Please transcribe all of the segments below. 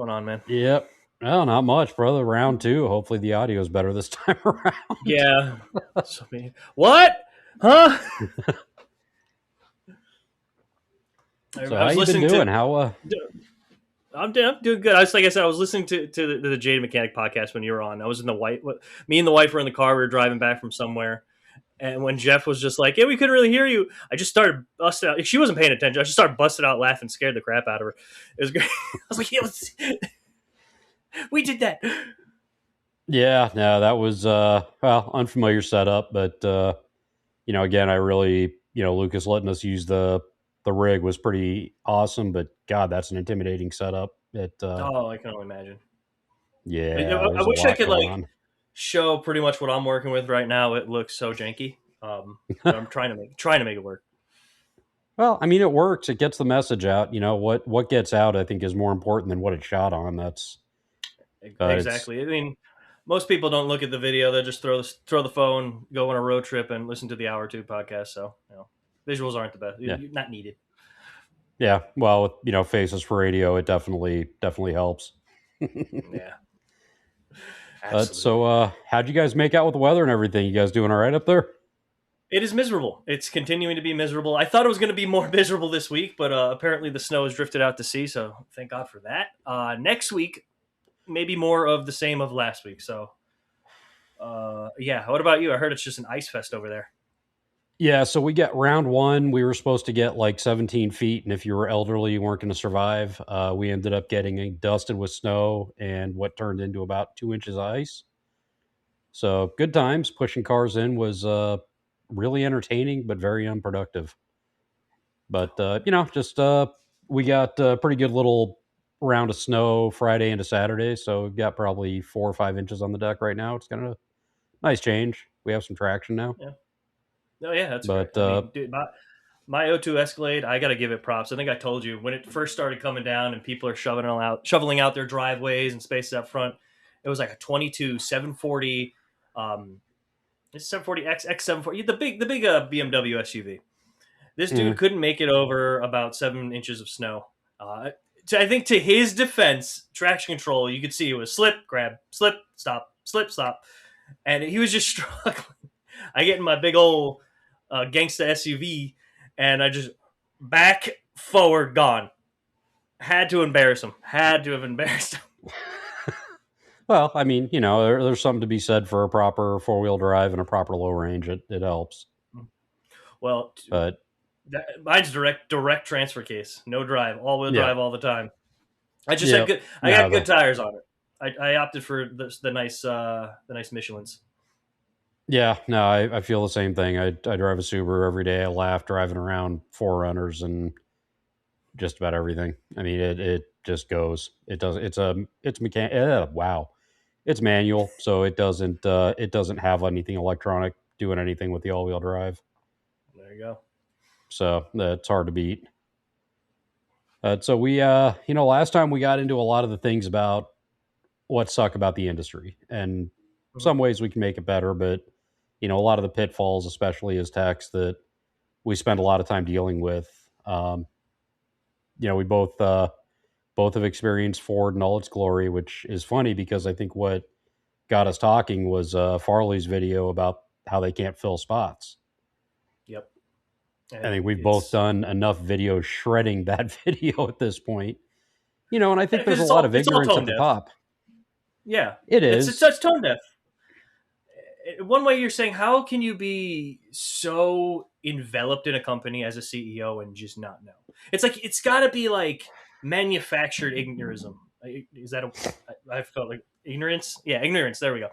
going on, man? Yep. Well, not much, brother. Round two. Hopefully the audio is better this time around. Yeah. So what? Huh? So I how was you been listening doing? to. How I'm doing good. Like I said, I was listening to the Jade Mechanic podcast when you were on. I was in the white. Me and the wife were in the car. We were driving back from somewhere, and when Jeff was just like, "Yeah, we couldn't really hear you," I just started busting out. She wasn't paying attention. I just started busting out laughing, scared the crap out of her. It was great. I was like, "Yeah, we did that." Yeah, no, that was well, unfamiliar setup, but again, I really, Lucas letting us use the rig was pretty awesome, but God, that's an intimidating setup. Oh, I can only imagine. Yeah, I there's a wish I lot could going like on. show pretty much what I'm working with right now. It looks so janky, but I'm trying to make it work. Well, I mean, it works. It gets the message out. What gets out, I think, is more important than what it's shot on. But it's Exactly. I mean, most people don't look at the video; they just throw the phone, go on a road trip, and listen to the hour or two podcast. So visuals aren't the best. yeah. You're not needed. Yeah, well, with, faces for radio, it definitely helps. Yeah, So, absolutely. how'd you guys make out with the weather and everything? You guys doing all right up there? It is miserable. It's continuing to be miserable. I thought it was going to be more miserable this week, but apparently the snow has drifted out to sea. So thank God for that. Next week, maybe more of the same of last week. So yeah. What about you? I heard it's just an ice fest over there. Yeah, so we got round one. We were supposed to get like 17 feet, and if you were elderly, you weren't going to survive. We ended up getting dusted with snow and what turned into about 2 inches of ice. So good times. Pushing cars in was really entertaining, but very unproductive. But just we got a pretty good little round of snow Friday into Saturday, so we've got probably 4 or 5 inches on the deck right now. It's kind of a nice change. We have some traction now, Yeah. Oh yeah, that's great. but I mean, dude, my O2 Escalade, I got to give it props. I think I told you when it first started coming down and people are shoveling out their driveways and spaces up front. It was like a 22 740, it's 740X X740, the big BMW SUV. This dude mm, couldn't make it over about 7 inches of snow. I think to his defense, traction control, you could see it was slip, grab, slip, stop, and he was just struggling. I get in my big old gangsta SUV, and I just back forward gone. Had to embarrass him. Had to have embarrassed him. well, I mean, there's something to be said for a proper 4 wheel drive and a proper low range. It helps, Well, but mine's direct transfer case, no drive, all wheel yeah, drive all the time. I just had yeah, good. I no, got good tires on it. I opted for the nice Michelin's. yeah, no, I feel the same thing. I drive a Subaru every day. I laugh driving around Forerunners and just about everything. I mean, it just goes. It does. It's mechanic. Wow, it's manual, so it doesn't have anything electronic doing anything with the all wheel drive. There you go. So it's hard to beat. So we, last time we got into a lot of the things about what suck about the industry, and Mhm. some ways we can make it better, but a lot of the pitfalls, especially as techs, that we spend a lot of time dealing with. We both have experienced Ford in all its glory, which is funny because I think what got us talking was Farley's video about how they can't fill spots. Yep. I think And we've both done enough videos shredding that video at this point. And I think because there's a it's lot all of it's all ignorance tone at the deaf. top. Yeah, It it's is. such tone deaf. One way you're saying, how can you be so enveloped in a company as a CEO and just not know? It's like it's got to be like manufactured ignorism. Is that I felt like ignorance? Yeah, ignorance. There we go.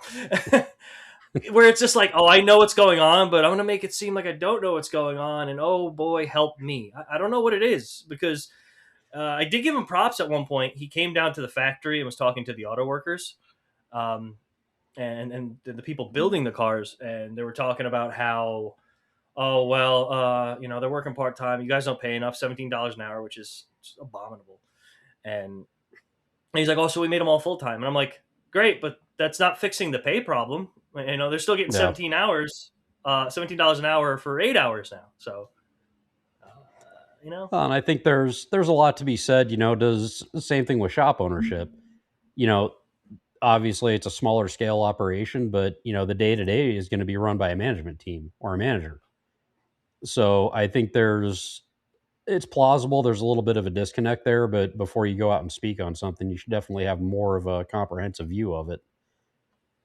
Where it's just like, oh, I know what's going on, but I'm gonna make it seem like I don't know what's going on, and oh boy, help me. I don't know what it is because I did give him props at one point. He came down to the factory and was talking to the auto workers. Um, and the people building the cars, and they were talking about how, oh well, they're working part time. You guys don't pay enough, $17 an hour, which is abominable. And he's like, oh, so we made them all full time, and I'm like, great, but that's not fixing the pay problem. They're still getting Yeah. 17 hours, $17 an hour for 8 hours now. So, uh, And I think there's a lot to be said. Does the same thing with shop ownership. you know, obviously it's a smaller scale operation, but the day to day is going to be run by a management team or a manager. So I think it's plausible there's a little bit of a disconnect there, but before you go out and speak on something, you should definitely have more of a comprehensive view of it,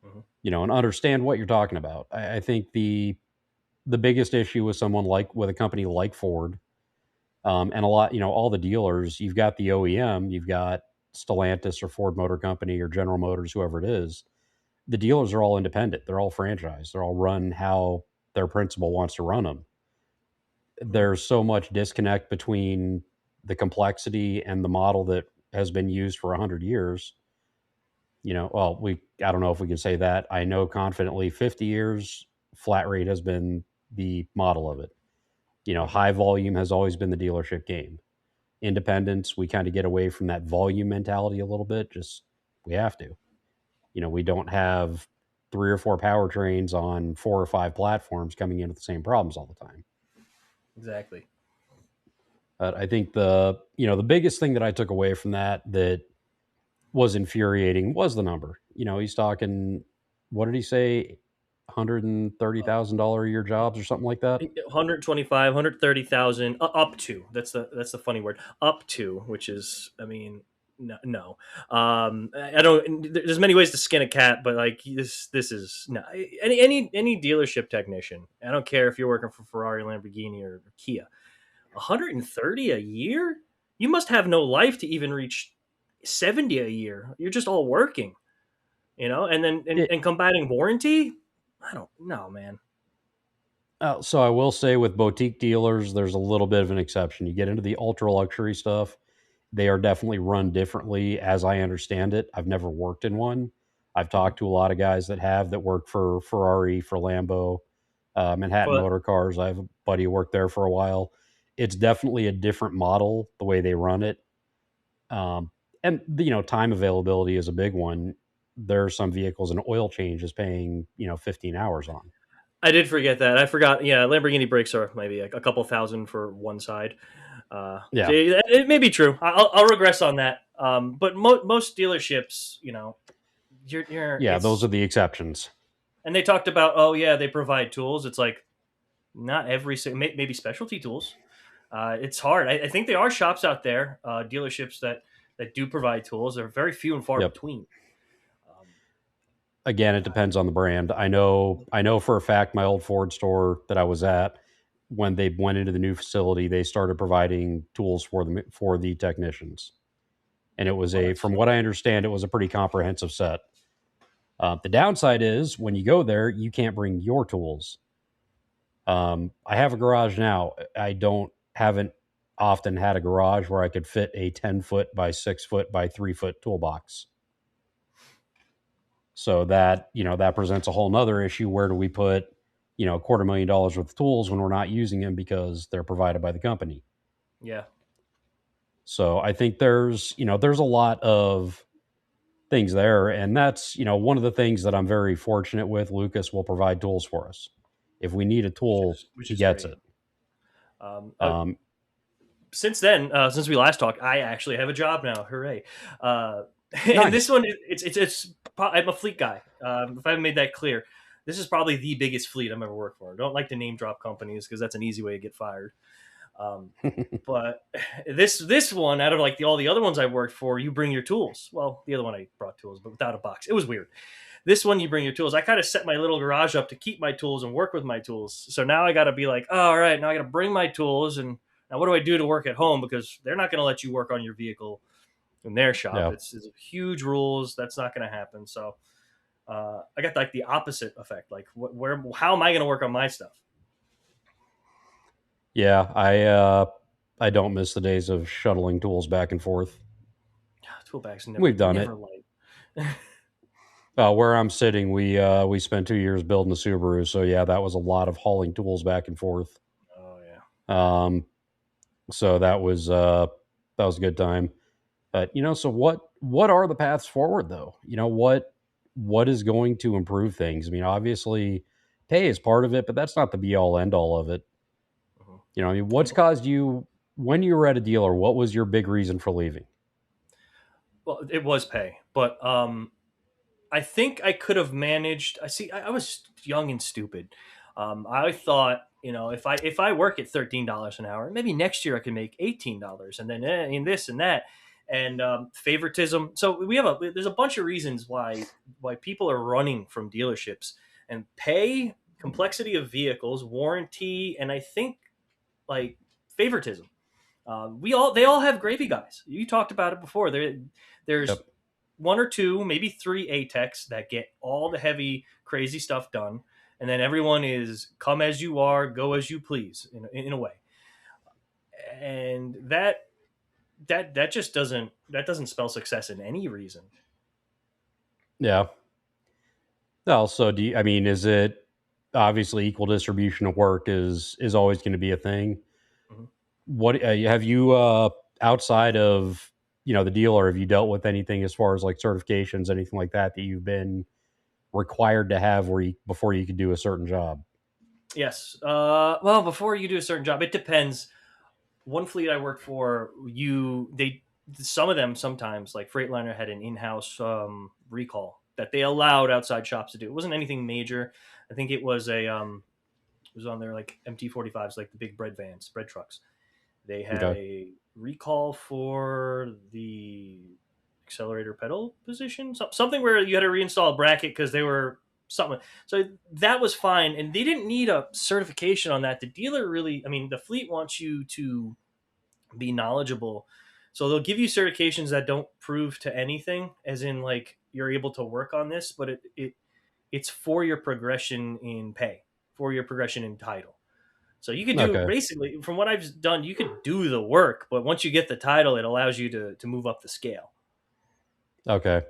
Mhm. and understand what you're talking about. I think the biggest issue with someone like with a company like Ford, and a lot, all the dealers, you've got the OEM, you've got Stellantis or Ford Motor Company or General Motors, whoever it is. The dealers are all independent. They're all franchised. They're all run how their principal wants to run them. Mhm. There's so much disconnect between the complexity and the model that has been used for 100 years. Well, I don't know if we can say that. I know confidently 50 years flat rate has been the model of it. Mhm. High volume has always been the dealership game. Independence, we kind of get away from that volume mentality a little bit. Just we have to. We don't have three or four powertrains on four or five platforms coming in with the same problems all the time. Exactly. But I think the biggest thing that I took away from that was infuriating was the number. He's talking, what did he say, $130,000 a year jobs or something like that. 125, 130,000, up to. That's the funny word. Up to, which is, I mean, no, no. I don't. There's many ways to skin a cat, but like this is no. Any dealership technician. I don't care if you're working for Ferrari, Lamborghini, or Kia. 130 a year. You must have no life to even reach 70 a year. You're just all working, and then It, and combating warranty. I don't know, man. so I will say with boutique dealers, there's a little bit of an exception. You get into the ultra luxury stuff, they are definitely run differently, as I understand it. I've never worked in one. I've Mhm. talked to a lot of guys that work for Ferrari, for Lambo, Manhattan But Motor Cars. I have a buddy who worked there for a while. It's definitely a different model the way they run it, um, and time availability is a big one. There are some vehicles an oil change is paying 15 hours on. I did forget that. I forgot. Yeah, Lamborghini brakes are maybe a couple thousand for one side. So Yeah, it may be true. I'll regress on that. But most dealerships, you're yeah, those are it's the exceptions. and they talked about, oh yeah, they provide tools. It's like not every maybe specialty tools. It's hard. I think there are shops out there, dealerships that do provide tools. They're very few and far Yep. between. Um, Again, it depends on the brand. I know for a fact my old Ford store that I was at, when they went into the new facility, they started providing tools for the technicians. And it was well, a that's from what I understand, it was a pretty comprehensive set. The downside is when you go there, you can't bring your tools. I have a garage now. I don't haven't often had a garage where I could fit a 10-foot by 6-foot by 3-foot toolbox. So that presents a whole nother issue. Where do we put, $250,000 worth of tools when we're not using them because they're provided by the company? yeah. So I think there's a lot of things there. And that's, one of the things that I'm very fortunate with. Lucas will provide tools for us. If we need a which tool, is which he is gets great. it. Um, uh, Um, since then, since we last talked, I actually have a job now. Hooray! Uh, and this nice. one, I'm a fleet guy. If I haven't made that clear, this is probably the biggest fleet I've ever worked for. I don't like to name drop companies because that's an easy way to get fired. Um, but this one, out of like all the other ones I worked for, you bring your tools. Well, the other one I brought tools, but without a box. It was weird. This one, you bring your tools. I kind of set my little garage up to keep my tools and work with my tools. So now I got to be like, oh, all right, now I got to bring my tools. And now what do I do to work at home? Because they're not going to let you work on your vehicle in their shop. Yeah. It's huge rules. That's not going to happen. So I got like the opposite effect. Like, how am I going to work on my stuff? Yeah. I don't miss the days of shuttling tools back and forth. Tool bags We've done never it. light. Where I'm sitting, we spent 2 years building a Subaru, so yeah, that was a lot of hauling tools back and forth. Oh yeah. Um, so that was a good time. But so what are the paths forward though? What is going to improve things? I mean, obviously, pay is part of it, but that's not the be all end all of it. Mhm. I mean, what's caused you when you were at a dealer? What was your big reason for leaving? Well, it was pay, but I think I could have managed. I see. I was young and stupid. I thought, if I work at $13 an hour, maybe next year I can make $18, and then in this and that, and favoritism. So there's a bunch of reasons why people are running from dealerships, and pay, complexity of vehicles, warranty, and I think like favoritism. They all have gravy guys. You talked about it before. There's Yep. one or two, maybe three ATECs that get all the heavy, crazy stuff done, and then everyone is come as you are, go as you please, in a way. And that just doesn't spell success in any reason. Yeah. Well, so I mean, is it obviously equal distribution of work is always going to be a thing? Mhm. What have you outside of the dealer? Have you dealt with anything as far as like certifications, anything like that that you've been required to have where before you could do a certain job? Yes. Well, before you do a certain job, it depends. One fleet I worked for, some of them sometimes, like Freightliner, had an in-house recall that they allowed outside shops to do. It wasn't anything major. I think it was on their like MT-45s, like the big bread vans, bread trucks. They had Okay. a recall for the accelerator pedal position, something where you had to reinstall a bracket because they were something. So that was fine, and they didn't need a certification on that. The dealer really, I mean, the fleet wants you to be knowledgeable. So they'll give you certifications that don't prove to anything, as in like you're able to work on this, but it's for your progression in pay, for your progression in title. So you could do Okay. basically, from what I've done, you could do the work, but once you get the title, it allows you to move up the scale. Okay.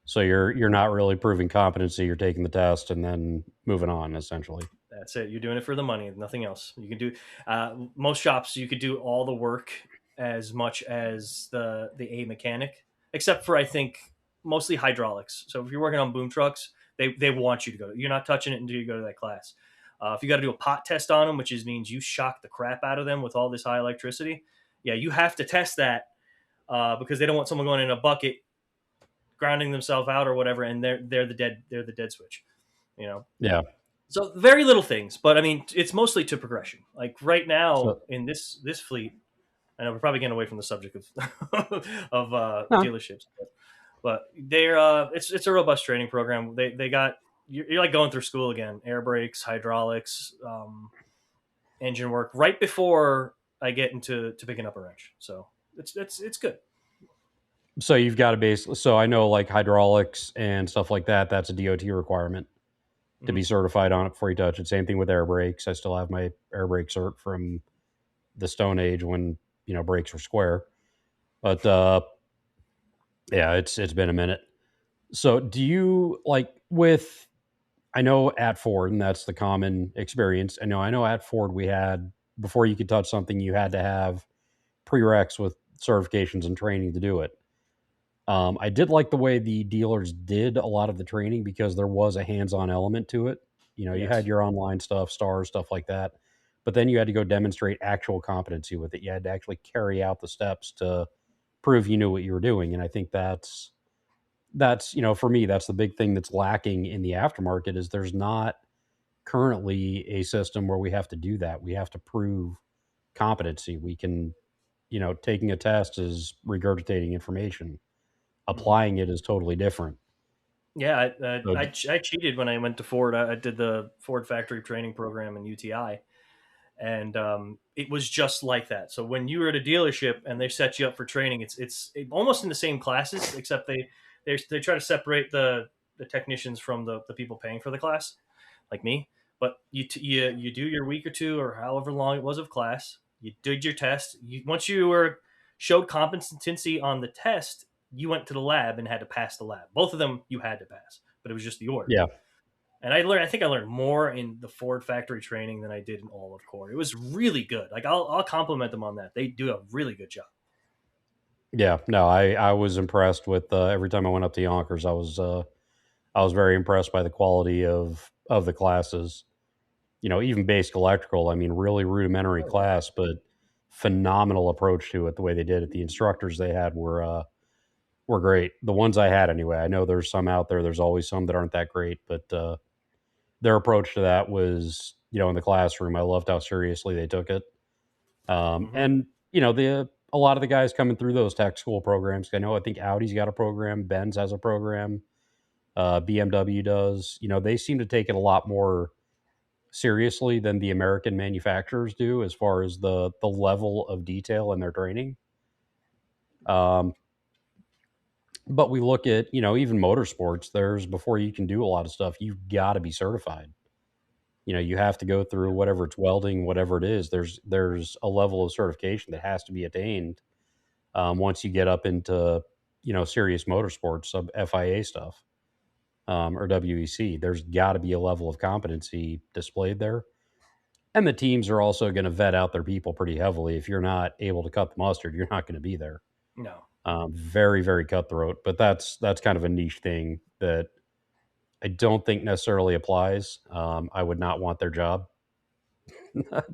So you're not really proving competency. You're taking the test and then moving on, essentially. That's it. You're doing it for the money, nothing else. You can do most shops. You could do all the work as much as the A mechanic, except for I think mostly hydraulics. So if you're working on boom trucks, they want you to go. You're not touching it until you go to that class. If you got to do a pot test on them, which means you shock the crap out of them with all this high electricity, yeah, you have to test that because they don't want someone going in a bucket, grounding themselves out or whatever, and they're the dead switch. You know, Yeah. so very little things, but I mean, it's mostly to progression. Like right now So in this fleet, I know we're probably getting away from the subject of of no. dealerships, but they're it's a robust training program. They got you're like going through school again: air brakes, hydraulics, engine work. Right before I get into picking up a wrench, so it's good. So you've got to basically. So I know like hydraulics and stuff like that. That's a DOT requirement to Hmm. be certified on it before you touch it. Same thing with air brakes. I still have my air brake cert from the Stone Age when brakes were square. But yeah, it's been a minute. So do you like with? I know at Ford, and that's the common experience. I know at Ford we had before you could touch something, you had to have prereqs with certifications and training to do it. I did like the way the dealers did a lot of the training because there was a hands-on element to it. You had Yes. your online stuff, stars, stuff like that, but then you had to go demonstrate actual competency with it. You had to actually carry out the steps to prove you knew what you were doing, and I think that's for me that's the big thing that's lacking in the aftermarket is there's not currently a system where we have to do that. We have to prove competency. We can, taking a test is regurgitating information. Hmm. Applying it is totally different. Yeah, So, I cheated when I went to Ford. I did the Ford factory training program in UTI, and it was just like that. So when you were at a dealership and they set you up for training, it's almost in the same classes, except they try to separate the technicians from the people paying for the class, like me. But you do your week or two or however long it was of class. You did your test. Once you were showed competency on the test, you went to the lab and had to pass the lab. Both of them you had to pass, but it was just the order. yeah, And I think I learned more in the Ford factory training than I did in all of Core. It was really good. Like I'll compliment them on that. They do a really good job. yeah. No, I was impressed with every time I went up to Yonkers. I was very impressed by the quality of the classes. Even basic electrical. I mean, really rudimentary Oh yeah. class, but phenomenal approach to it. The way they did it, the instructors they had were were great. The ones I had anyway. I know there's some out there. There's always some that aren't that great, but their approach to that was, in the classroom. I loved how seriously they took it. Hmm. And the a lot of the guys coming through those tech school programs. I think Audi's got a program, Benz has a program, BMW does. They seem to take it a lot more seriously than the American manufacturers do as far as the level of detail in their training. Um, but we look at even motorsports. There's before you can do a lot of stuff, you've got to be certified. You have to go through whatever it's welding, whatever it is. There's a level of certification that has to be attained once you get up into serious motorsports, sub FIA stuff or WEC. There's got to be a level of competency displayed there, and the teams are also going to vet out their people pretty heavily. If you're not able to cut the mustard, you're not going to be there. No. Very very cutthroat, but that's kind of a niche thing that I don't think necessarily applies. I would not want their job.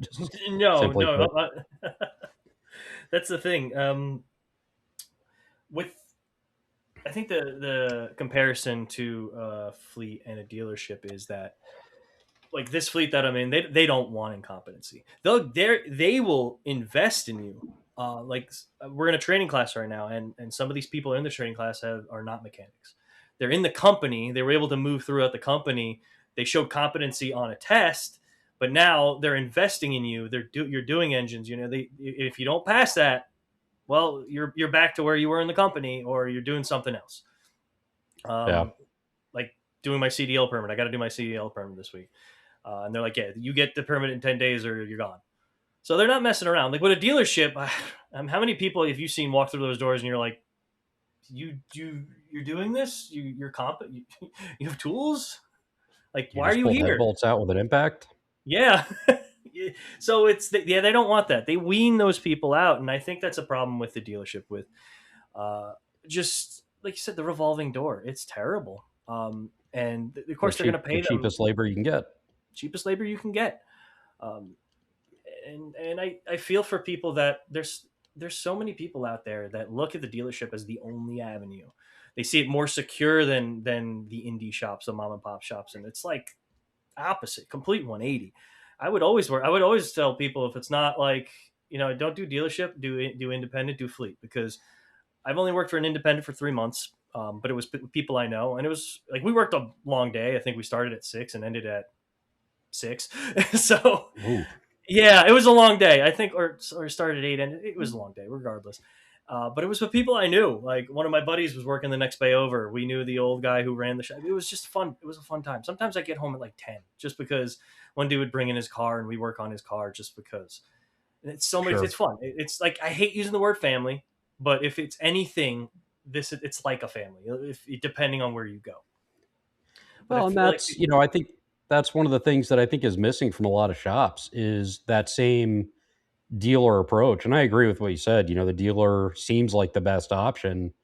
Just No, simply no. put. That's the thing. With I think the comparison to a fleet and a dealership is that, like, this fleet that I'm in, they don't want incompetency. They will invest in you. Like, we're in a training class right now, and some of these people in the training class are not mechanics. They're in the company. They were able to move throughout the company. They showed competency on a test, but now they're investing in you. You're doing engines. If you don't pass that, well, you're back to where you were in the company, or you're doing something else. Yeah. Um, like doing my CDL permit. I got to do my CDL permit this week. And they're like, yeah, you get the permit in 10 days or you're gone. So they're not messing around. Like with a dealership, how many people have you seen walk through those doors and you're like, you're doing this? You're competent? You have tools? Like, You why are just you pulled head here? bolts out with an impact. Yeah. So they don't want that. They wean those people out. And I think that's a problem with the dealership with uh, just, like you said, the revolving door. It's terrible. And of course they're going to The pay them cheapest labor you can get. cheapest labor you can get. Um, and I feel for people that there's so many people out there that look at the dealership as the only avenue. They see it more secure than the indie shops, the mom and pop shops, and it's like opposite, complete 180. I would always tell people, if it's not like, don't do dealership, do independent, do fleet, because I've only worked for an independent for 3 months. But it was people I know, and it was like we worked a long day. I think we started at 6 and ended at 6. So Ooh. yeah, it was a long day. I think, or started at 8, and it was a long day, regardless. But it was with people I knew. Like, one of my buddies was working the next bay over. We knew the old guy who ran the shop. It was just fun. It was a fun time. Sometimes I get home at like 10, just because one dude would bring in his car and we work on his car just because. And it's so much. Sure. It's fun. It's like, I hate using the word family, but if it's anything, it's like a family. If depending on where you go. But I Well, and feel like that's, I think that's one of the things that I think is missing from a lot of shops is that same dealer approach. And I agree with what you said. The dealer seems like the best option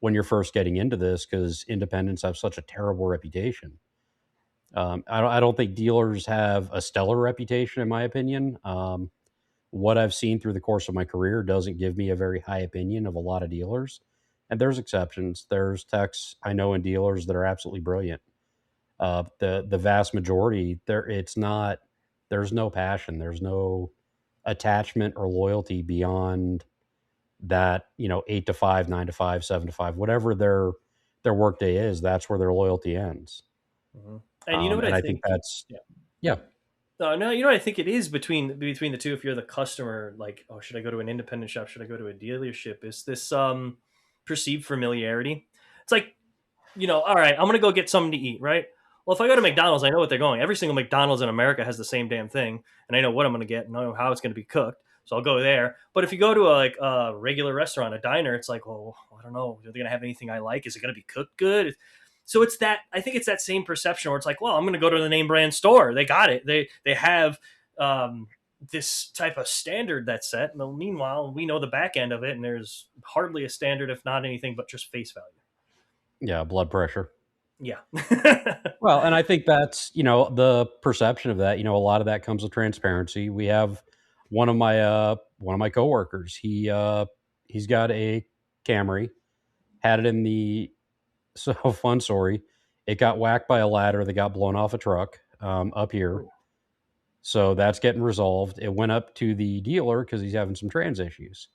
when you're first getting into this because independents have such a terrible reputation. I don't think dealers have a stellar reputation, in my opinion. What I've seen through the course of my career doesn't give me a very high opinion of a lot of dealers. And there's exceptions. There's techs I know in dealers that are absolutely brilliant. The vast majority, it's not. There's no passion. There's no attachment or loyalty beyond that. 8 to 5, 9 to 5, 7 to 5, whatever their workday is. That's where their loyalty ends. Mhm. And you know what I And I think think? that's Yeah. yeah, No, you know what I think it is between the two. If you're the customer, like, oh, should I go to an independent shop? Should I go to a dealership? Is this perceived familiarity? It's like, all right, I'm gonna go get something to eat, right? Well, if I go to McDonald's, I know what they're going. Every single McDonald's in America has the same damn thing, and I know what I'm gonna get and I know how it's gonna be cooked. So I'll go there. But if you go to a regular restaurant, a diner, it's like, well, I don't know. Are they gonna have anything I like? Is it gonna be cooked good? So it's that. I think it's that same perception where it's like, well, I'm gonna go to the name brand store. They got it. They have this type of standard that's set. Well, meanwhile, we know the back end of it, and there's hardly a standard, if not anything but just face value. yeah, blood pressure. Yeah. Well, and I think that's, the perception of that, a lot of that comes with transparency. We have one of my coworkers, he's got a Camry, had it in the so fun story. It got whacked by a ladder that got blown off a truck up here. Oh, So that's getting resolved. It went up to the dealer because he's having some trans issues.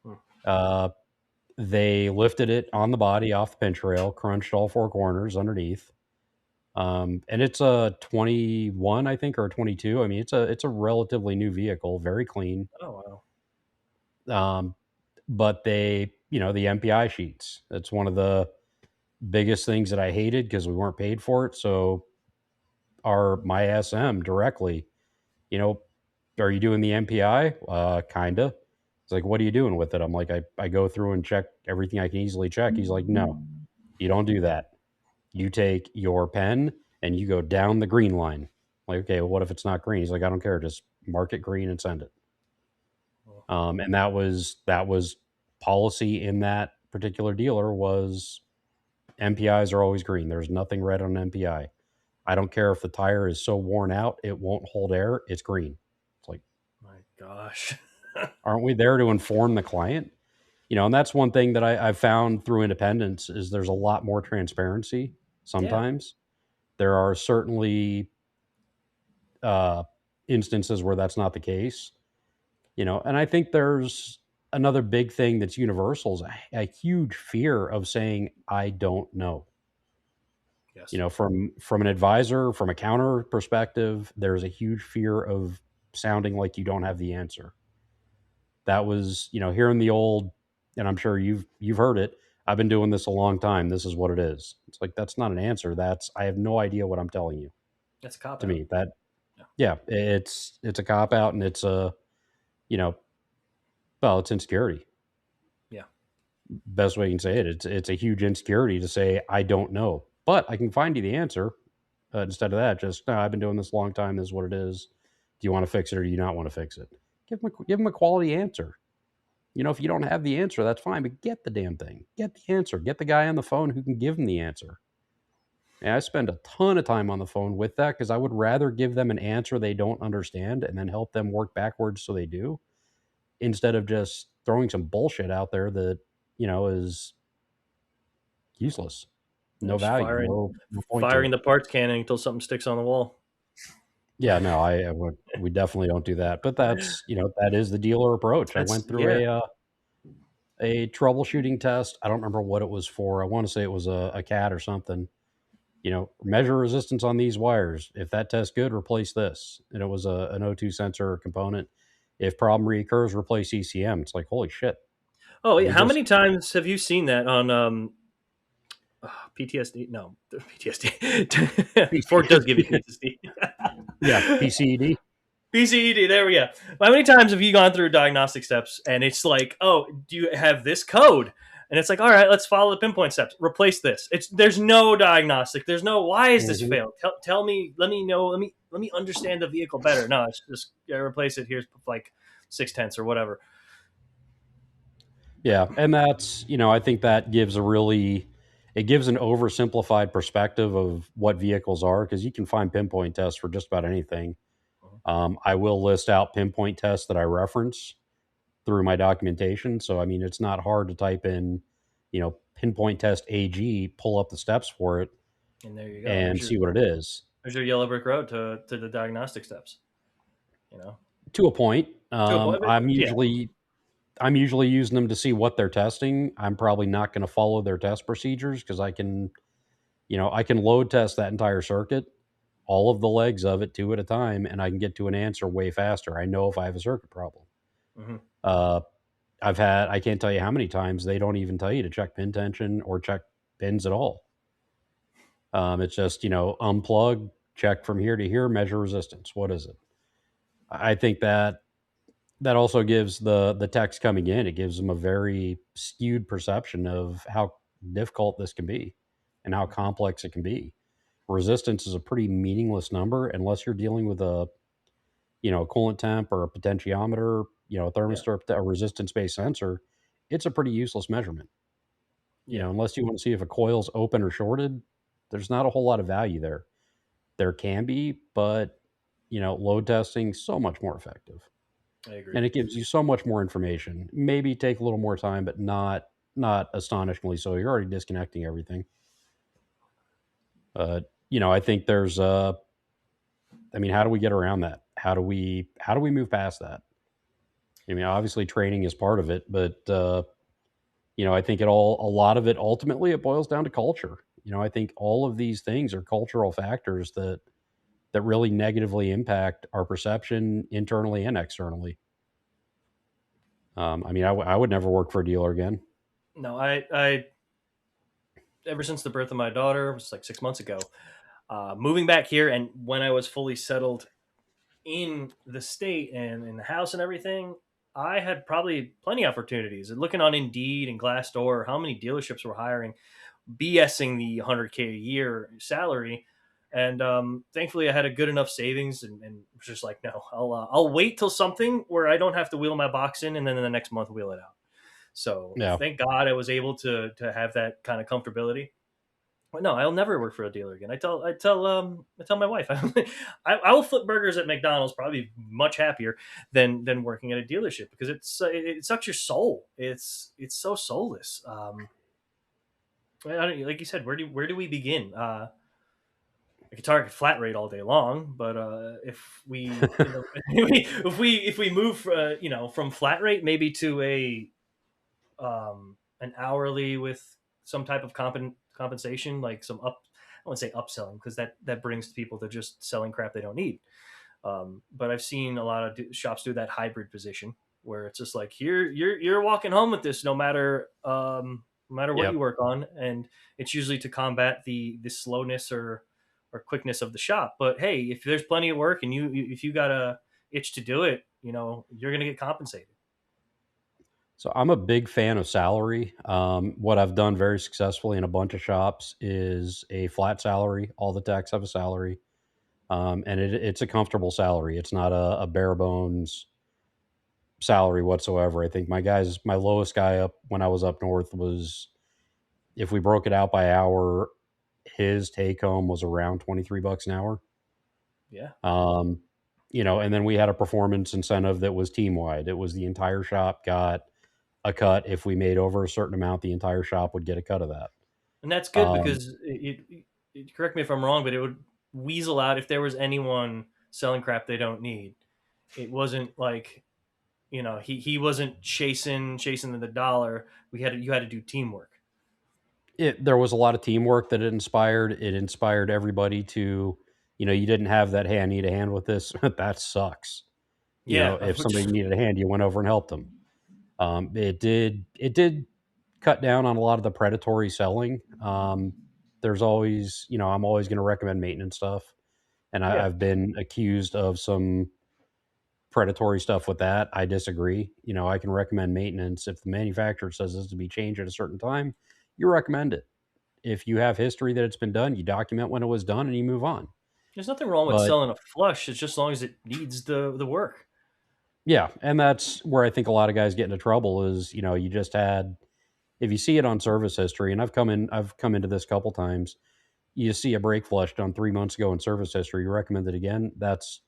hmm. Uh, they lifted it on the body off the pinch rail, crunched all four corners underneath. And it's a 21, I think, or a 22. I mean, it's a relatively new vehicle, very clean. Oh, wow. Um, but they, the MPI sheets. It's one of the biggest things that I hated because we weren't paid for it. So my SM directly, you know, are you doing the MPI? Kinda. It's like, what are you doing with it? I'm like, I go through and check everything I can easily check. He's like, no, you don't do that. You take your pen and you go down the green line. I'm like, okay, well, what if it's not green? He's like, I don't care. Just mark it green and send it. Oh, And that was policy in that particular dealer was MPIs are always green. There's nothing red on an MPI. I don't care if the tire is so worn out it won't hold air. It's green. It's like, my gosh. aren't we there to inform the client? And that's one thing that I've found through independence is there's a lot more transparency. Yeah. Sometimes there are certainly uh, instances where that's not the case. And I think there's another big thing that's universal is a huge fear of saying I don't know. Yes. From an advisor, from a counter perspective, there's a huge fear of sounding like you don't have the answer. That was, hearing the old, and I'm sure you've heard it. I've been doing this a long time. This is what it is. It's like that's not an answer. That's I have no idea what I'm telling you. That's a cop To out. me, that Yeah. yeah, it's a cop out, and it's a you know, well, it's insecurity. Yeah. Best way you can say it. It's a huge insecurity to say I don't know, but I can find you the answer. Instead of that, just no, I've been doing this a long time. This is what it is. Do you want to fix it or do you not want to fix it? Give them a quality answer. If you don't have the answer, that's fine, but get the damn thing. Get the answer. Get the guy on the phone who can give them the answer. And I spend a ton of time on the phone with that because I would rather give them an answer they don't understand and then help them work backwards so they do, instead of just throwing some bullshit out there that, is useless. Yeah, No just value, no point to firing it. the parts cannon until something sticks on the wall. Yeah, no, we definitely don't do that. But that's, that is the dealer approach. I That's went through yeah. a troubleshooting test. I don't remember what it was for. I want to say it was a CAD or something. Measure resistance on these wires. If that tests good, replace this. And it was an O2 sensor component. If problem reoccurs, replace ECM. It's like, holy shit. Oh, We yeah. How just, many times have you seen that on PTSD? No, PTSD. Ford does give you PTSD. yeah, PCED. PCED. There we go. How many times have you gone through diagnostic steps and it's like, oh, do you have this code? And it's like, all right, let's follow the pinpoint steps. Replace this. There's no diagnostic. There's no why is this Mhm. failed? Tell me. Let me know. Let me understand the vehicle better. No, it's just replace it. Here's like 6/10 or whatever. Yeah, and that's, I think that it gives an oversimplified perspective of what vehicles are because you can find pinpoint tests for just about anything. I will list out pinpoint tests that I reference through my documentation. So, I mean, it's not hard to type in, pinpoint test AG, pull up the steps for it, And there you go. and see what it is. There's your yellow brick road to the diagnostic steps. You know, To a point, to a point. Yeah. I'm usually using them to see what they're testing. I'm probably not going to follow their test procedures because I can load test that entire circuit, all of the legs of it, two at a time, and I can get to an answer way faster. I know if I have a circuit problem. Hmm. Uh, I can't tell you how many times they don't even tell you to check pin tension or check pins at all. It's just, unplug, check from here to here, measure resistance. What is it? I think that also gives the text coming in, it gives them a very skewed perception of how difficult this can be and how complex it can be. Resistance is a pretty meaningless number unless you're dealing with a coolant temp or a potentiometer, a Yeah. thermistor, a resistance based sensor. It's a pretty useless measurement. Yeah. Unless you want to see if a coil's open or shorted, there's not a whole lot of value there. There can be, but load testing so much more effective. I agree. And it gives you so much more information. Maybe take a little more time, but not. not astonishingly so. You're already disconnecting everything. I think there's I mean, how do we get around that? How do we move past that? I mean, obviously training is part of it, but I think a lot of it ultimately it boils down to culture. I think all of these things are cultural factors that really negatively impact our perception internally and externally. I mean, I would never work for a dealer again. No, I ever since the birth of my daughter, it was like 6 months ago, moving back here, and when I was fully settled in the state and in the house and everything, I had probably plenty of opportunities. And looking on Indeed and Glassdoor, how many dealerships were hiring, BSing the 100K a year salary. And thankfully, I had a good enough savings, and was just like, no, I'll wait till something where I don't have to wheel my box in, and then in the next month wheel it out. So Yeah. thank God I was able to have that kind of comfortability. But no, I'll never work for a dealer again. I tell my wife I will flip burgers at McDonald's, probably much happier than working at a dealership, because it sucks your soul. It's so soulless. Like you said, where do we begin? I could target flat rate all day long, but if we if we move from flat rate maybe to a an hourly with some type of compensation, like some up. I wouldn't say upselling, because that brings people to just selling crap they don't need. But I've seen a lot of shops do that hybrid position where it's just like, here you're walking home with this, no matter what you Yep. work on, and it's usually to combat the slowness or quickness of the shop. But hey, if there's plenty of work and if you got a itch to do it, you're gonna get compensated. So I'm a big fan of salary. What I've done very successfully in a bunch of shops is a flat salary. All the techs have a salary, and it's a comfortable salary. It's not a bare bones salary whatsoever. I think my lowest guy up when I was up north was, if we broke it out by hour, his take home was around $23 an hour. Yeah, Um, and then we had a performance incentive that was team wide. It was the entire shop got a cut. If we made over a certain amount, the entire shop would get a cut of that. and that's good Um, because correct me if I'm wrong, but it would weasel out if there was anyone selling crap they don't need. It wasn't like, he wasn't chasing the dollar. You had to do teamwork. there was a lot of teamwork that it inspired. It inspired everybody to, you didn't have that, hey, I need a hand with this. That sucks. Yeah, If somebody which needed a hand, you went over and helped them. It did cut down on a lot of the predatory selling. There's always, I'm always going to recommend maintenance stuff, and yeah, I've been accused of some predatory stuff with that. I disagree. I can recommend maintenance if the manufacturer says this to be changed at a certain time. You recommend it. If you have history that it's been done, you document when it was done and you move on. there's nothing wrong with But selling a flush. It's just as long as it needs the work. yeah, and that's where I think a lot of guys get into trouble is, you just had, if you see it on service history, and I've come into this a couple times, you see a brake flush done 3 months ago in service history, you recommend it again. That's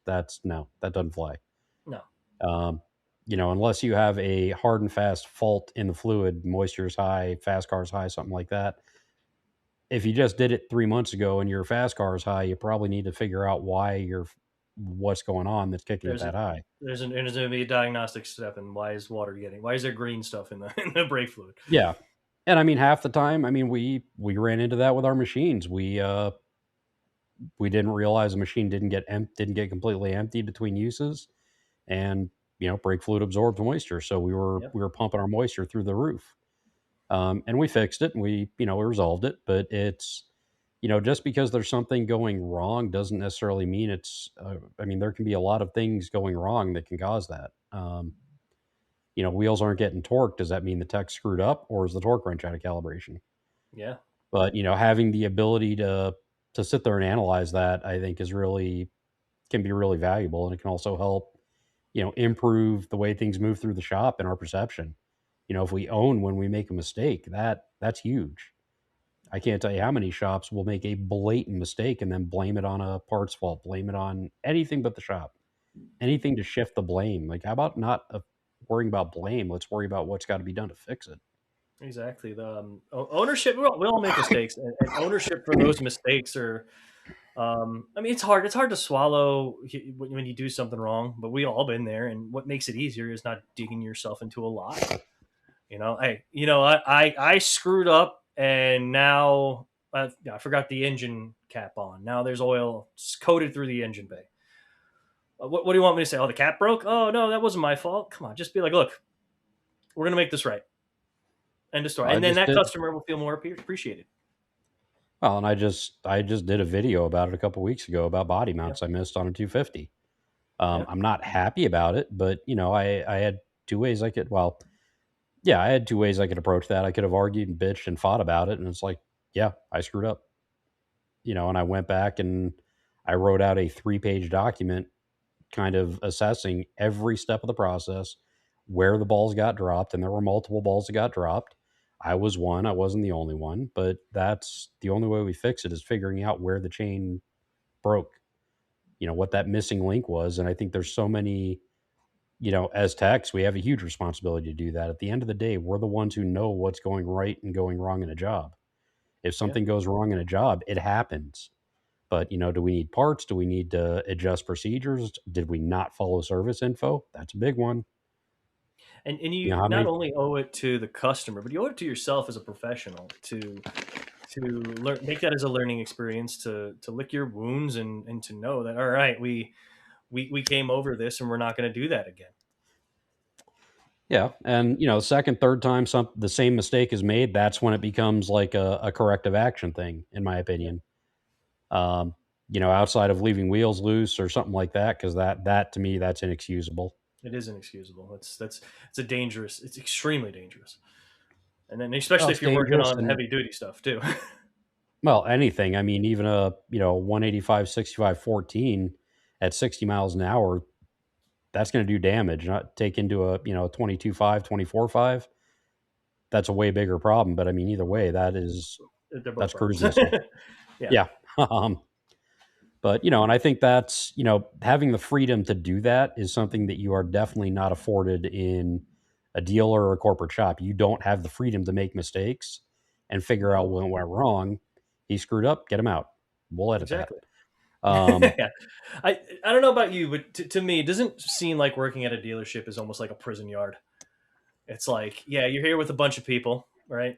no, that doesn't fly. No, Um, unless you have a hard and fast fault in the fluid, moisture's high, fast car's high, something like that. If you just did it 3 months ago and your fast car is high, you probably need to figure out what's going on that's kicking it there's a that high. there's going to be a diagnostic step, and why is there green stuff in the in the brake fluid? Yeah. And I mean, half the time, I mean, we ran into that with our machines. We didn't realize the machine didn't get completely emptied between uses, and brake fluid absorbs moisture, so we were Yep. we were pumping our moisture through the roof. And we fixed it, and we resolved it. But it's, just because there's something going wrong doesn't necessarily mean it's. I mean, there can be a lot of things going wrong that can cause that. Wheels aren't getting torqued. Does that mean the tech screwed up, or is the torque wrench out of calibration? Yeah. But having the ability to sit there and analyze that, I think, is really can be really valuable, and it can also help improve the way things move through the shop and our perception. If we own when we make a mistake, that's huge. I can't tell you how many shops will make a blatant mistake and then blame it on a parts fault, blame it on anything but the shop, anything to shift the blame. Like, how about not worrying about blame? Let's worry about what's got to be done to fix it. Exactly. The ownership. We all make mistakes, and ownership for those mistakes are. I mean, it's hard. It's hard to swallow when you do something wrong, but we all been there. And what makes it easier is not digging yourself into a lot. Hey, I screwed up, and now I forgot the engine cap on. Now there's oil coated through the engine bay. What do you want me to say? Oh, the cap broke. Oh no, that wasn't my fault. Come on, just be like, look, we're gonna make this right. End of story. I And then just that did. customer will feel more appreciated. Well, and I just did a video about it a couple weeks ago about body Yeah, mounts I missed on a 250. yeah, I'm not happy about it, but I had two ways I could. Well, yeah, I had two ways I could approach that. I could have argued and bitched and fought about it, and it's like, yeah, I screwed up. And I went back and I wrote out a 3-page document, kind of assessing every step of the process, where the balls got dropped, and there were multiple balls that got dropped. I was one. I wasn't the only one, but that's the only way we fix it is figuring out where the chain broke. What that missing link was, and I think there's so many. As techs, we have a huge responsibility to do that. At the end of the day, we're the ones who know what's going right and going wrong in a job. If yeah. something goes wrong in a job, it happens. But, do we need parts? Do we need to adjust procedures? Did we not follow service info? That's a big one. And You know, you how not many? only owe it to the customer, but you owe it to yourself as a professional to learn, make that as a learning experience to lick your wounds and to know that all right, we came over this and we're not going to do that again. Yeah. And, second, third time the same mistake is made, that's when it becomes like a corrective action thing, in my Yeah, opinion. Um, outside of leaving wheels loose or something like that, because that to me, that's inexcusable. it is inexcusable. It's a dangerous. It's extremely dangerous. And then Well, especially it's if you're working dangerous. on And heavy duty stuff too. well, anything. I mean, even a 185 65 14 at 60 miles an hour, that's going to do damage. Not take into a 22.5 24.5. That's a way bigger problem. But I mean, either way, They're both that's cruise problems. missile. Yeah. Yeah. But and I think that's having the freedom to do that is something that you are definitely not afforded in a dealer or a corporate shop. You don't have the freedom to make mistakes and figure out No. what went wrong. He screwed up. Get him out. We'll edit that. Exactly. Um, Yeah. I don't know about you, but to me, it doesn't seem like working at a dealership is almost like a prison yard. It's like, yeah, you're here with a bunch of people, right?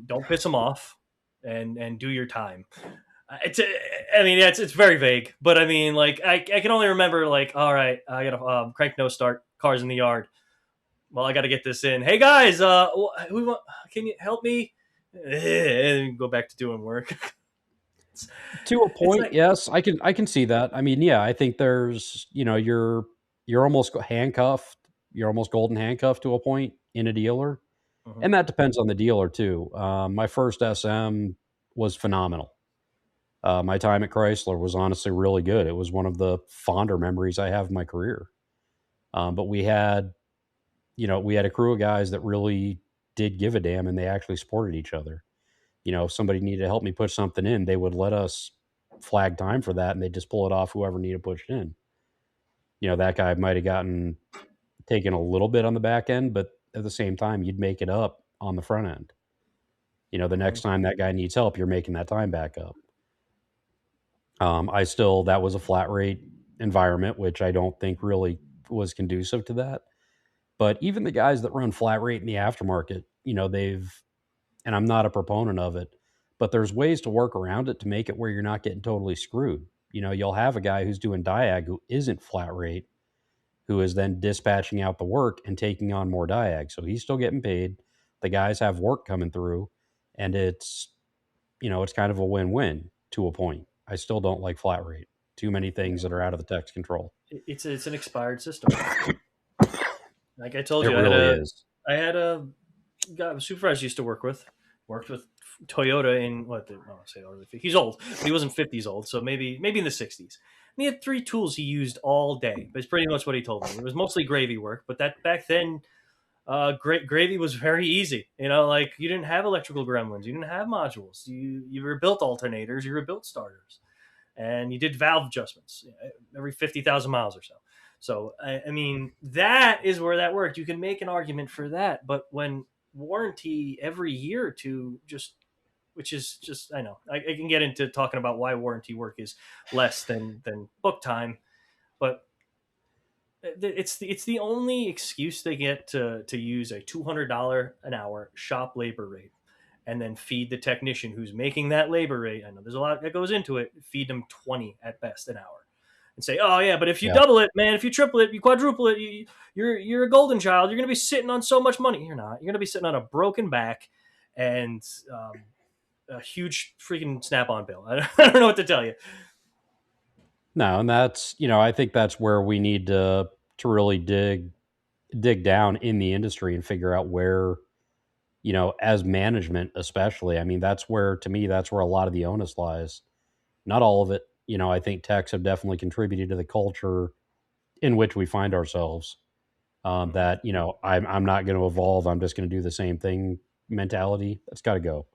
Don't piss them off, and do your time. It's, I mean, it's very vague, but I mean, like, I can only remember, like, all right, I gotta crank no start, cars in the yard. Well, I got to get this in. Hey guys, can you help me? And go back to doing work. it's, To a it's point, like, yes, I can see that. I mean, yeah, I think there's, you're almost handcuffed. You're almost golden handcuffed to a point in a dealer, mhm, and that depends on the dealer too. My first SM was phenomenal. My time at Chrysler was honestly really good. It was one of the fonder memories I have of my career. But we had a crew of guys that really did give a damn, and they actually supported each other. If somebody needed to help me put something in, they would let us flag time for that, and they'd just pull it off whoever needed pushed in. That guy might have gotten taken a little bit on the back end, but at the same time, you'd make it up on the front end. The next mhm, time that guy needs help, you're making that time back up. That was a flat rate environment, which I don't think really was conducive to that. But even the guys that run flat rate in the aftermarket, and I'm not a proponent of it, but there's ways to work around it to make it where you're not getting totally screwed. You'll have a guy who's doing diag who isn't flat rate, who is then dispatching out the work and taking on more diag. So he's still getting paid. The guys have work coming through, and it's kind of a win-win to a point. I still don't like flat rate. Too many things that no. are out of the tech's control. It's an expired system. Like I told It you, really is. I had a guy, a supervisor used to worked with Toyota in what? No, say early. He's old, but he wasn't 50s old, so maybe in the 60s. And he had three tools he used all day. But it's pretty much what he told me. It was mostly gravy work, but that back then, gravy was very easy. Like you didn't have electrical gremlins, you didn't have modules, you rebuilt alternators, you rebuilt starters, and you did valve adjustments every 50,000 miles or so. So I mean, that is where that worked. You can make an argument for that, but warranty every year to just, which is just, I know I can get into talking about why warranty work is less than book time, but it's the only excuse they get to use a $200 an hour shop labor rate, and then feed the technician who's making that labor rate. I know there's a lot that goes into it. Feed them 20 at best an hour, and say, "Oh yeah, but if you Yeah. double it, man, if you triple it, you quadruple it, you're a golden child. You're gonna be sitting on so much money. You're not. You're gonna be sitting on a broken back and a huge freaking Snap-on bill. I don't know what to tell you." No, and that's, I think that's where we need to really dig down in the industry and figure out where, as management especially, I mean, that's where, to me, that's where a lot of the onus lies. Not all of it. I think techs have definitely contributed to the culture in which we find ourselves. Hmm. That, I'm not going to evolve. I'm just going to do the same thing mentality. That's got to go.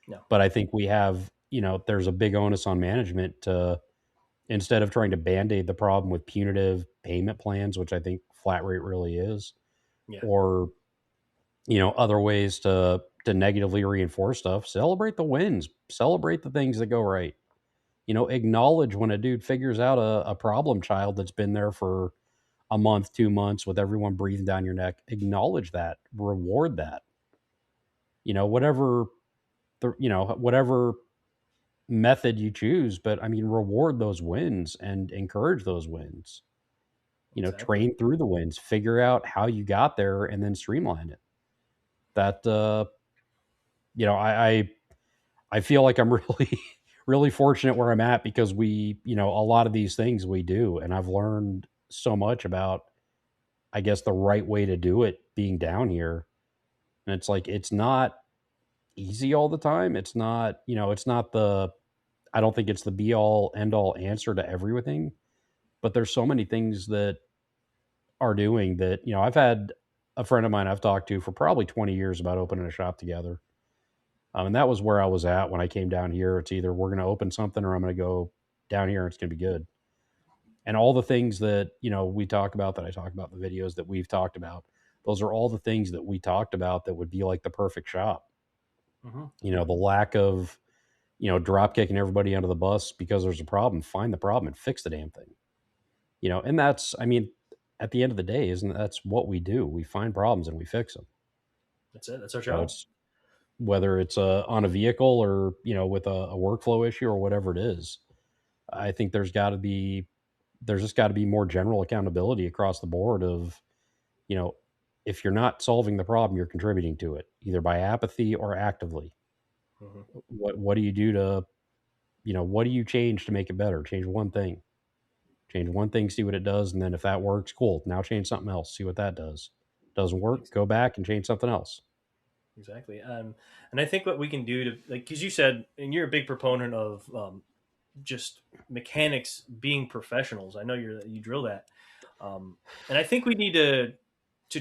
No. But I think we have, there's a big onus on management to, instead of trying to band-aid the problem with punitive payment plans, which I think flat rate really is, Yeah. or, other ways to negatively reinforce stuff, celebrate the wins, celebrate the things that go right. Acknowledge when a dude figures out a problem child that's been there for a month, 2 months with everyone breathing down your neck. Acknowledge that, reward that. Whatever whatever method you choose, but I mean, reward those wins and encourage those wins. Exactly. Train through the wins, figure out how you got there, and then streamline it. That I feel like I'm really really fortunate where I'm at because we, a lot of these things we do, and I've learned so much about, I guess, the right way to do it being down here. And it's like it's not easy all the time. It's not, it's not the I don't think it's the be all end all answer to everything, but there's so many things that are doing that, I've had a friend of mine I've talked to for probably 20 years about opening a shop together. And that was where I was at when I came down here. It's either we're going to open something or I'm going to go down here and it's going to be good. And all the things that, we talk about, that I talk about in the videos that we've talked about, those are all the things that we talked about that would be like the perfect shop. Hmm. The lack of, drop kicking everybody under the bus because there's a problem, find the problem and fix the damn thing. And that's, I mean, at the end of the day, isn't that's what we do? We find problems and we fix them. That's it. That's our job. It's whether it's on a vehicle or with a workflow issue or whatever it is. I think there's just got to be more general accountability across the board of, you know, if you're not solving the problem, you're contributing to it either by apathy or actively. Hmm. What do you do to, what do you change to make it better? Change one thing, see what it does, and then if that works, cool. Now change something else, see what that does. Doesn't work, go back and change something else. Exactly. And I think what we can do to, like, because you said, and you're a big proponent of just mechanics being professionals. I know you drill that, and I think we need to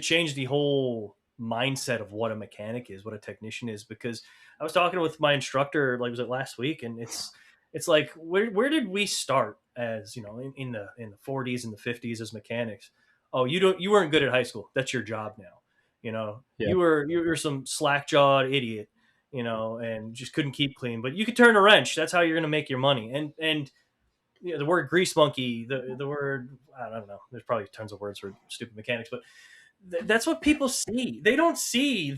change the whole mindset of what a mechanic is, what a technician is. Because I was talking with my instructor, like, was it last week, and it's like, where did we start, as in the 40s and the 50s as mechanics? Oh, you weren't good at high school. That's your job now. Yeah. You were some slack jawed idiot, and just couldn't keep clean. But you could turn a wrench. That's how you're going to make your money. And the word grease monkey, the word, I don't know. There's probably tons of words for stupid mechanics, but that's what people see. They don't see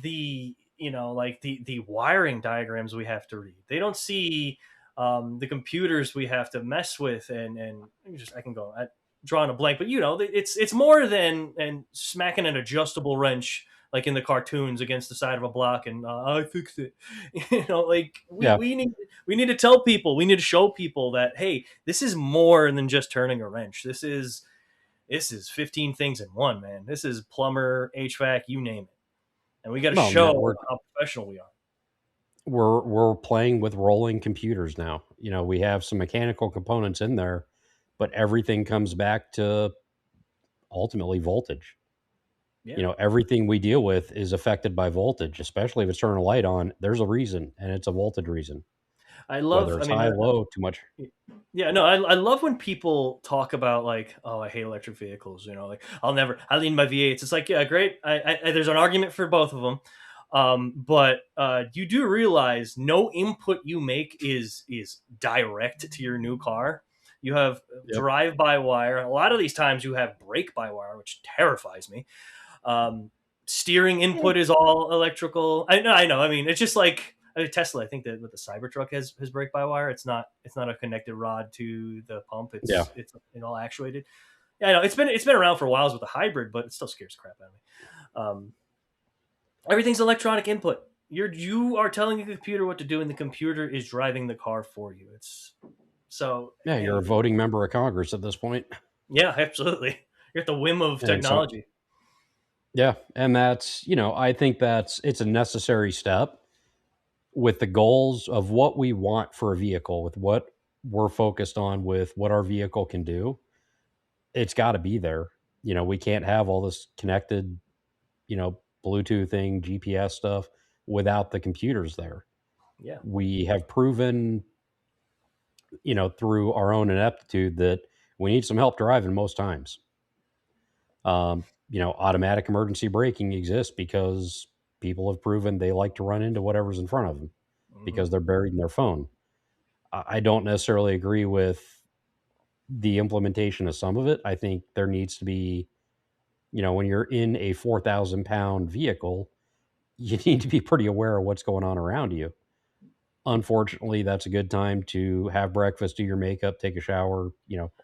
like the wiring diagrams we have to read. They don't see the computers we have to mess with, and I can go drawing a blank, but it's more than and smacking an adjustable wrench like in the cartoons against the side of a block and I fixed it. Like Yeah. we need to tell people, we need to show people that, hey, this is more than just turning a wrench. This is 15 things in one, man. This is plumber, HVAC, you name it. And we got to Well, man, show how professional we are. we're playing with rolling computers now. We have some mechanical components in there, but everything comes back to ultimately voltage. Yeah. Everything we deal with is affected by voltage, especially if it's turning a light on. There's a reason, and it's a voltage reason, I whether love, I it's mean, high, low, too much. yeah, no, I love when people talk about, like, oh, I hate electric vehicles, like, I need my V8s. It's like, yeah, great. There's an argument for both of them. But you do realize no input you make is direct to your new car. You have Yep. drive by wire. A lot of these times you have brake by wire, which terrifies me. Um, Steering Yeah. input is all electrical. I know. I know. I mean, it's just like Tesla. I think that with the Cybertruck has brake by wire. It's not a connected rod to the pump. Yeah. It's all actuated. Yeah, I know. It's been around for a while with the hybrid, but it still scares the crap out of me. Everything's electronic input. You are telling the computer what to do, and the computer is driving the car for you. It's so Yeah. You're a hey, voting member of Congress at this point. yeah, absolutely. You're at the whim of And so, technology. yeah. And that's, I think it's a necessary step with the goals of what we want for a vehicle, with what we're focused on, with what our vehicle can do. It's got to be there. We can't have all this connected, Bluetooth thing, GPS stuff without the computers there. Yeah. We have proven, through our own ineptitude that we need some help driving most times. Automatic emergency braking exists because people have proven they like to run into whatever's in front of them Hmm. because they're buried in their phone. I don't necessarily agree with the implementation of some of it. I think there needs to be, when you're in a 4,000 pound vehicle, you need to be pretty aware of what's going on around you. Unfortunately, that's a good time to have breakfast, do your makeup, take a shower,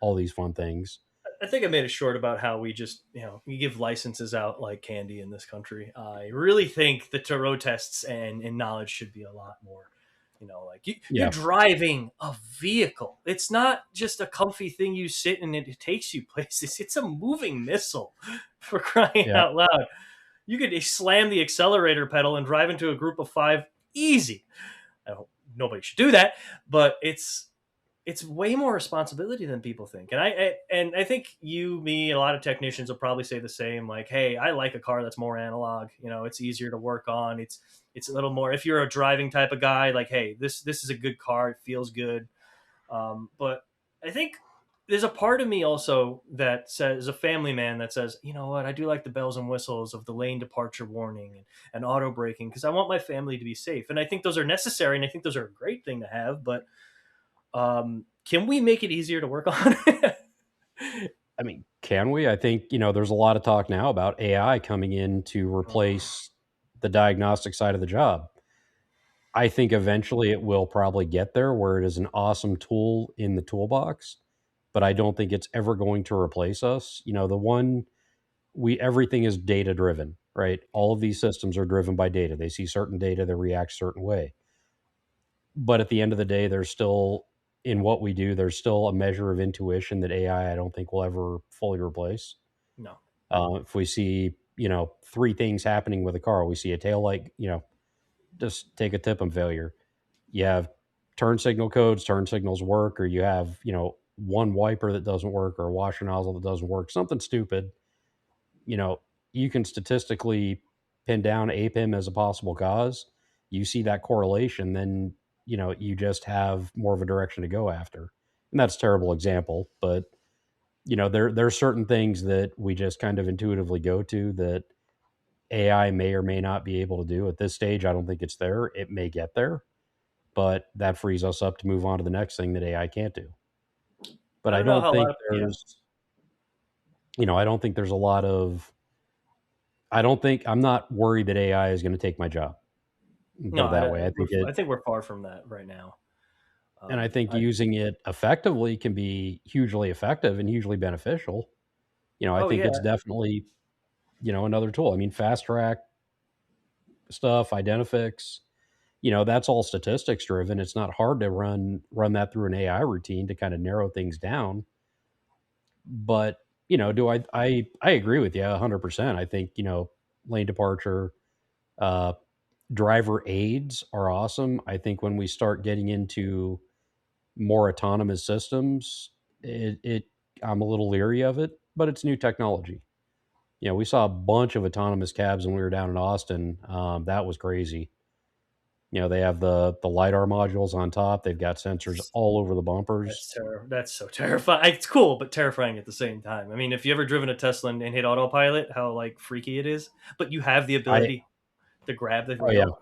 all these fun things. I think I made a short about how we just, we give licenses out like candy in this country. I really think the road tests and knowledge should be a lot more. Like you're Yeah. driving a vehicle. It's not just a comfy thing you sit in and it takes you places. It's a moving missile, for crying Yeah. out loud. You could slam the accelerator pedal and drive into a group of five easy. I don't, nobody should do that, but it's way more responsibility than people think. And I think you, me, a lot of technicians will probably say the same. Like, hey, I like a car that's more analog. It's easier to work on. It's a little more. If you're a driving type of guy, like, hey, this is a good car. It feels good. But I think there's a part of me also that says, a family man that says, you know what, I do like the bells and whistles of the lane departure warning and auto braking because I want my family to be safe. And I think those are necessary, and I think those are a great thing to have. But can we make it easier to work on? I mean, can we? I think, there's a lot of talk now about AI coming in to Mm, replace the diagnostic side of the job. I think eventually it will probably get there where it is an awesome tool in the toolbox, but I don't think it's ever going to replace us. The one everything is data driven, right? All of these systems are driven by data. They see certain data, they react a certain way. But at the end of the day, there's still, in what we do, there's still a measure of intuition that AI I don't think will ever fully replace. no. If we see, three things happening with a car, we see a tail light, just take a tip and failure. You have turn signal codes, turn signals work, or you have, one wiper that doesn't work or a washer nozzle that doesn't work, something stupid. you know, you can statistically pin down APIM as a possible cause. You see that correlation, then you just have more of a direction to go after. And that's a terrible example, but there's certain things that we just kind of intuitively go to that AI may or may not be able to do. At this stage, I don't think it's there. It may get there, but that frees us up to move on to the next thing that AI can't do. But I I don't know don't how a lot think of, yeah. there's, I don't think there's a lot of, I don't think, I'm not worried that AI is going to take my job. Put No, it that way. I think I think we're far from that right now. and I think I using it effectively can be hugely effective and hugely beneficial. I Oh think yeah. it's definitely, another tool. I mean, fast track stuff, Identifix, that's all statistics driven. It's not hard to run that through an AI routine to kind of narrow things down. But, do I agree with you 100%. I think, lane departure, uh, driver aids are awesome. I think when we start getting into more autonomous systems, it I'm a little leery of it, but it's new technology. We saw a bunch of autonomous cabs when we were down in Austin. That was crazy. They have the lidar modules on top. They've got sensors all over the bumpers. That's so terrifying. It's cool, but terrifying at the same time. I mean, if you ever driven a Tesla and hit autopilot, how like freaky it is. But you have the I ability. to grab the Oh yeah. wheel.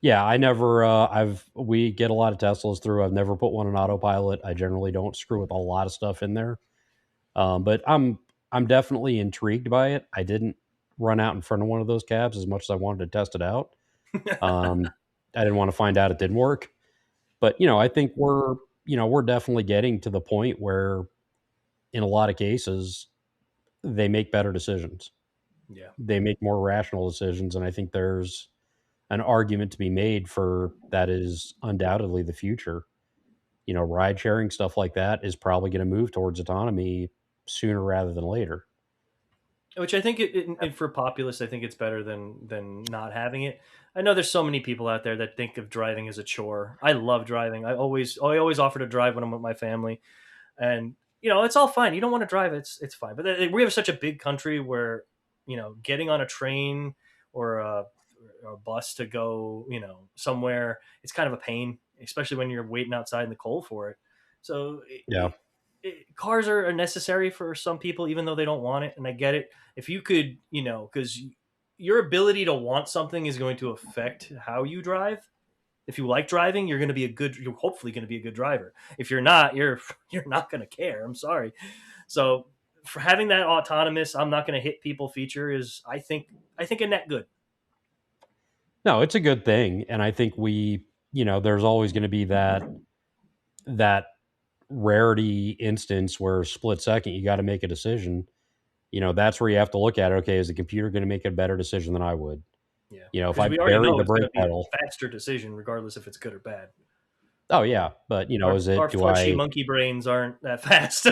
Yeah, I never. We get a lot of Teslas through. I've never put one on autopilot. I generally don't screw with a lot of stuff in there. But I'm definitely intrigued by it. I didn't run out in front of one of those cabs as much as I wanted to test it out. Um, I didn't want to find out it didn't work. But I think we're definitely getting to the point where, in a lot of cases, they make better decisions. Yeah. They make more rational decisions, and I think there's an argument to be made for that is undoubtedly the future. Ride sharing stuff like that is probably going to move towards autonomy sooner rather than later. Which I think for populists, I think it's better than not having it. I know there's so many people out there that think of driving as a chore. I love driving. I always offer to drive when I'm with my family, and it's all fine. You don't want to drive, it's fine. But we have such a big country where getting on a train or a bus to go somewhere, it's kind of a pain, especially when you're waiting outside in the cold for it. So Yeah. cars are necessary for some people, even though they don't want it, and I get it. If you could, because your ability to want something is going to affect how you drive. If you like driving, you're hopefully going to be a good driver. If you're not, you're not going to care. I'm sorry. So for having that autonomous, I'm not going to hit people feature is, I think a net good. No, it's a good thing, and I think there's always going to be that rarity instance where split second you got to make a decision. That's where you have to look at it. Okay, is the computer going to make a better decision than I would? Yeah, If because I we already bury know the it's going brake to be pedal, a faster decision, regardless if it's good or bad. oh yeah, but Our is our it? Do fleshy I? monkey brains aren't that fast.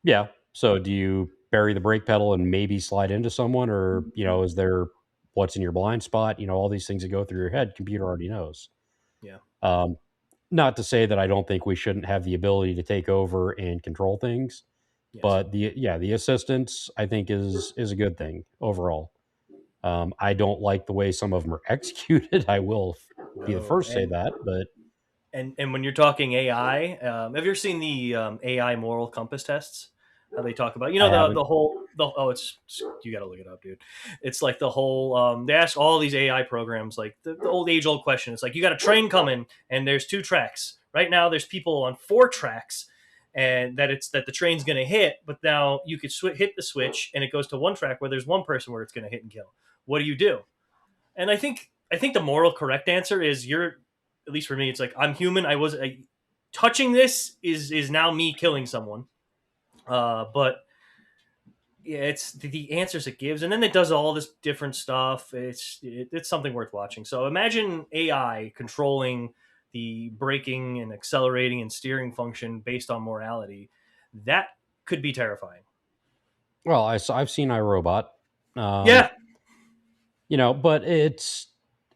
Yeah. So do you bury the brake pedal and maybe slide into someone, or is there what's in your blind spot? All these things that go through your head, computer already knows. Yeah. Um, Not to say that I don't think we shouldn't have the ability to take over and control things, Yes. but the assistance I think is a good thing overall. I don't like the way some of them are executed. I will be the No. first to say that, but And when you're talking AI, have you ever seen the AI moral compass tests? How they talk about I the haven't. whole the oh it's you got to look it up, dude. It's like the whole they ask all these AI programs like the old age old question. It's like you got a train coming and there's two tracks. Right now there's people on four tracks, and that the train's going to hit. But now you could hit the switch and it goes to one track where there's one person where it's going to hit and kill. What do you do? And I think the moral correct answer is you're, at least for me, it's like I'm human. Touching this is now me killing someone. But yeah, it's the answers it gives, and then it does all this different stuff. It's something worth watching. So imagine AI controlling the braking and accelerating and steering function based on morality. That could be terrifying. Well, I've seen iRobot. Um, Yeah, but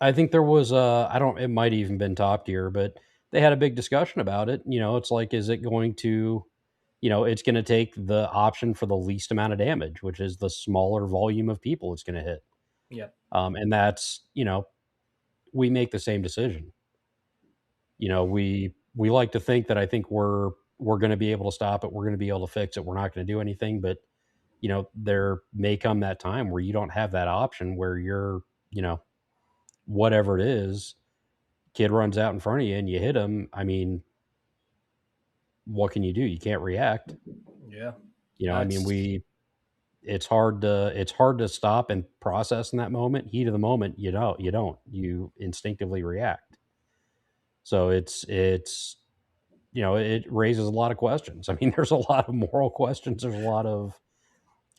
I think there was I don't, it might even been Top Gear, but they had a big discussion about it. It's like, is it going to, it's going to take the option for the least amount of damage, which is the smaller volume of people it's going to hit. yeah, And that's, we make the same decision. We like to think that I think we're going to be able to stop it. We're going to be able to fix it. We're not going to do anything, but there may come that time where you don't have that option where you're, whatever it is, kid runs out in front of you and you hit him. I mean, what can you do? You can't react. yeah. I mean, That's it's hard to stop and process in that moment. Heat of the moment, you instinctively react. So it raises a lot of questions. I mean, there's a lot of moral questions. There's a lot of,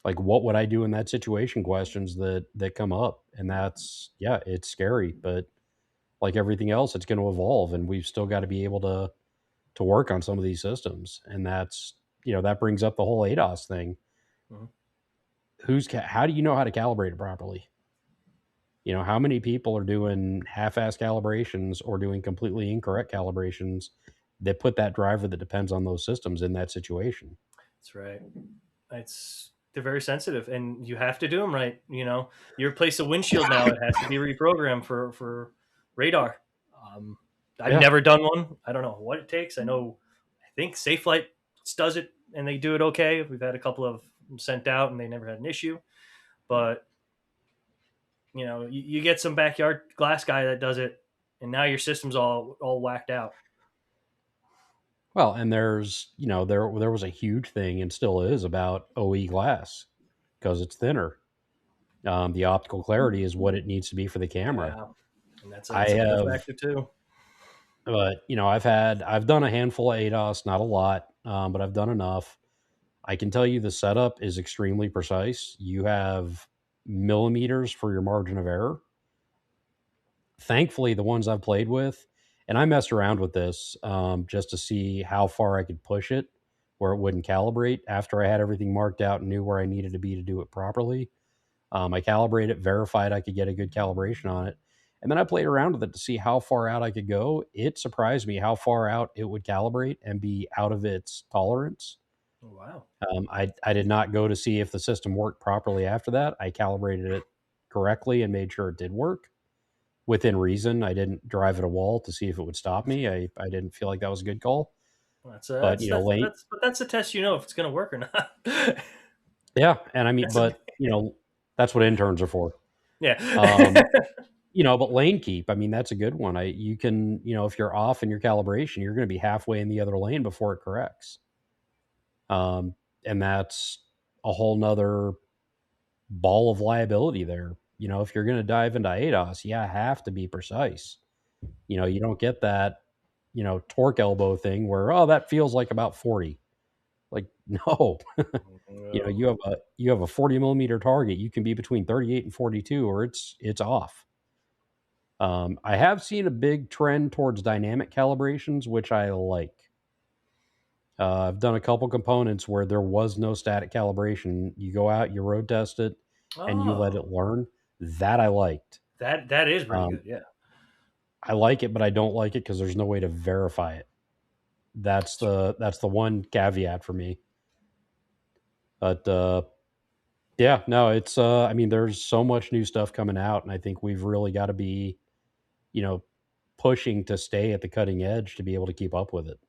like, what would I do in that situation questions that come up. And that's, yeah, it's scary, but like everything else, it's going to evolve, and we've still got to be able to work on some of these systems. And that's, that brings up the whole ADOS thing. mhm. How do you know how to calibrate it properly? How many people are doing half-ass calibrations or doing completely incorrect calibrations that put that driver that depends on those systems in that situation? That's right. They're very sensitive, and you have to do them right. You replace a windshield now; it has to be reprogrammed for radar. Um, I've Yeah. never done one. I don't know what it takes. I think SafeLight does it, and they do it okay. We've had a couple of them sent out, and they never had an issue. But You get some backyard glass guy that does it, and now your system's all whacked out. Well, and there's, there was a huge thing and still is about OE glass because it's thinner. The optical clarity is what it needs to be for the camera. Yeah, and I that's another have, factor too. but I've done a handful of ADOS, not a lot, but I've done enough. I can tell you the setup is extremely precise. You have millimeters for your margin of error. Thankfully, the ones I've played with, and I messed around with this just to see how far I could push it where it wouldn't calibrate after I had everything marked out and knew where I needed to be to do it properly. I calibrated it, verified I could get a good calibration on it. And then I played around with it to see how far out I could go. It surprised me how far out it would calibrate and be out of its tolerance. Oh, wow. I did not go to see if the system worked properly after that. I calibrated it correctly and made sure it did work within reason. I didn't drive at a wall to see if it would stop me. I didn't feel like that was a good call. Well, But late, that's a test, if it's going to work or not. yeah. And I mean, That's a, but that's what interns are for. yeah. Um, but lane keep, I mean, that's a good one. You can, if you're off in your calibration, you're going to be halfway in the other lane before it corrects. And that's a whole nother ball of liability there. If you're going to dive into ADOS, you have to be precise. You don't get that, torque elbow thing where, oh, that feels like about 40. Like, no, No. you have a 40 millimeter target. You can be between 38 and 42 or it's off. I have seen a big trend towards dynamic calibrations, which I like. I've done a couple components where there was no static calibration. You go out, you road test it, and you let Oh, it learn. That I liked. that is pretty Um, good. Yeah. I like it, but I don't like it because there's no way to verify it. That's the one caveat for me. But yeah, no, it's I mean, there's so much new stuff coming out, and I think we've really got to be, you know, pushing to stay at the cutting edge to be able to keep up with it.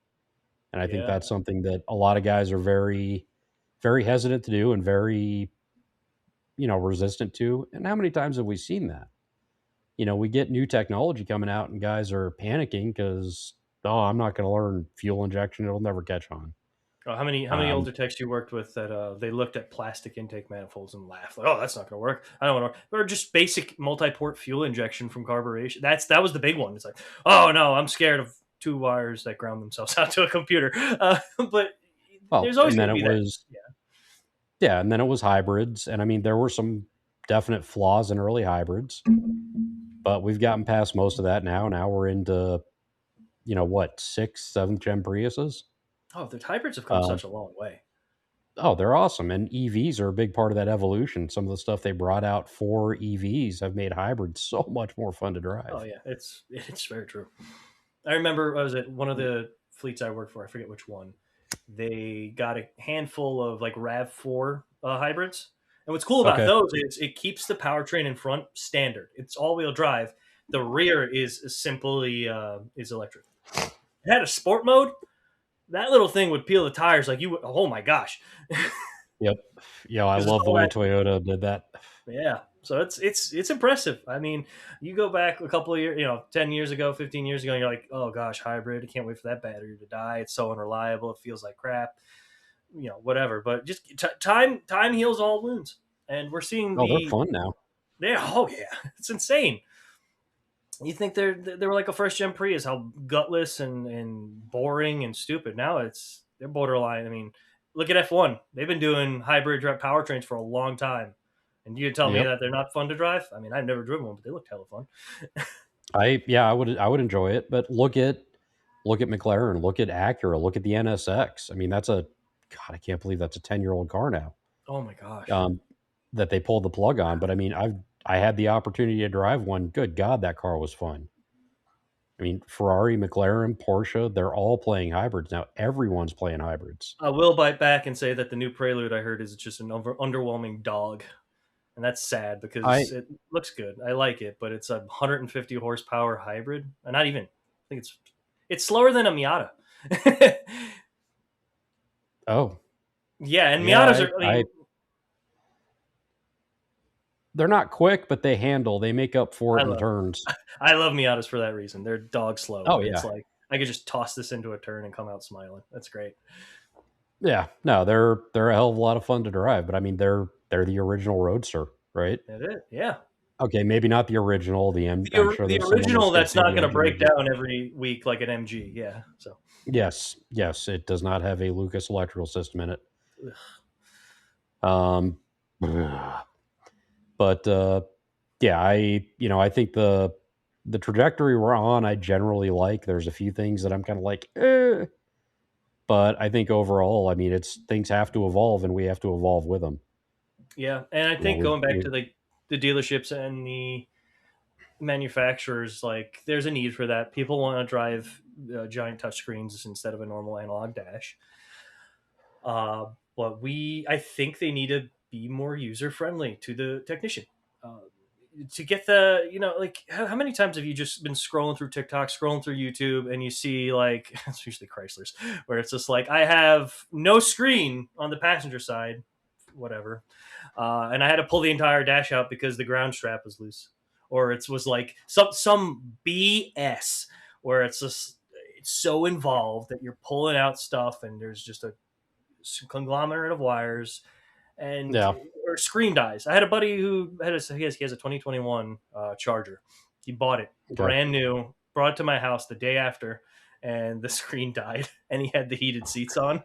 And I think Yeah. that's something that a lot of guys are very, very hesitant to do and very, resistant to. And how many times have we seen that? We get new technology coming out and guys are panicking because, oh, I'm not going to learn fuel injection. It'll never catch on. Oh, how many Um, older techs you worked with that they looked at plastic intake manifolds and laughed like, "Oh, that's not going to work. I don't want to." Or just basic multi-port fuel injection from carburation. That was the big one. It's like, "Oh no, I'm scared of two wires that ground themselves out to a computer." But well, there's always and going then to it be that. was, yeah, and then it was hybrids. And I mean, there were some definite flaws in early hybrids, but we've gotten past most of that now. Now we're into, what, sixth, seventh gen Priuses? Oh, the hybrids have come Um, such a long way. Oh, they're awesome. And EVs are a big part of that evolution. Some of the stuff they brought out for EVs have made hybrids so much more fun to Oh drive. yeah, it's very true. I remember I was at one of the fleets I worked for. I forget which one. They got a handful of like Rav4 hybrids, and what's cool about Okay. those is it keeps the powertrain in front standard. It's all-wheel drive. The rear is simply is electric. It had a sport mode. That little thing would peel the tires like you. Oh my gosh, Yep. Yeah, I because it's love the all way that. Toyota did that. Yeah, so it's impressive. I mean, you go back a couple of years, 10 years ago, 15 years ago, and you're like, oh gosh, hybrid. I can't wait for that battery to die. It's so unreliable. It feels like crap. Whatever. But just time heals all wounds, and we're seeing Oh, they're the fun now. yeah. Oh yeah, it's insane. You think they were like a first gen Prius, how gutless and boring and stupid. Now they're borderline. I mean, look at F1. They've been doing hybrid powertrains for a long time, and you tell me Yep. that they're not fun to drive. I mean, I've never driven one, but they look hella fun. I would enjoy it, but look at McLaren, look at Acura, look at the NSX. I mean, that's a God, I can't believe that's a 10-year-old car now. Oh my gosh. Um, that they pulled the plug on. But I mean, I had the opportunity to drive one. Good God, that car was fun. I mean, Ferrari, McLaren, Porsche, they're all playing hybrids now. Everyone's playing hybrids. I will bite back and say that the new Prelude I heard is just an underwhelming dog, and that's sad because I it looks good. I like it, but it's a 150 horsepower hybrid, and not even. I think it's slower than a Miata. oh Yeah, and yeah, Miatas are. I mean, they're not quick, but they handle. They make up for I it in the love turns. I love Miatas for that reason. They're dog slow, Oh but it's yeah, like I could just toss this into a turn and come out smiling. That's great. yeah. No, they're a hell of a lot of fun to drive. But I mean, they're the original Roadster, right? It is, yeah. Okay, maybe not the original. The M. I'm sure The there's someone original that's going to that's say not the going to engine break would be. down every week like an MG. Yeah. So, Yes, yes. It does not have a Lucas electrical system in it. ugh. Um, but yeah, I think the trajectory we're on, I generally like. There's a few things that I'm kind of like, but I think overall, I mean, it's things have to evolve, and we have to evolve with them. Yeah, and I You know, think going back to like the dealerships and the manufacturers, like there's a need for that. People want to drive giant touchscreens instead of a normal analog dash. But I think they need to be more user friendly to the technician. Uh, to get the, like how many times have you just been scrolling through TikTok, scrolling through YouTube, and you see like it's usually Chryslers, where it's just like I have no screen on the passenger side, whatever, and I had to pull the entire dash out because the ground strap was loose, or it was like some BS where it's just it's so involved that you're pulling out stuff and there's just a conglomerate of wires and yeah, or screen dies. I had a buddy who he has a 2021 Charger. He bought it okay, brand new, brought it to my house the day after, and the screen died. And he had the heated seats on,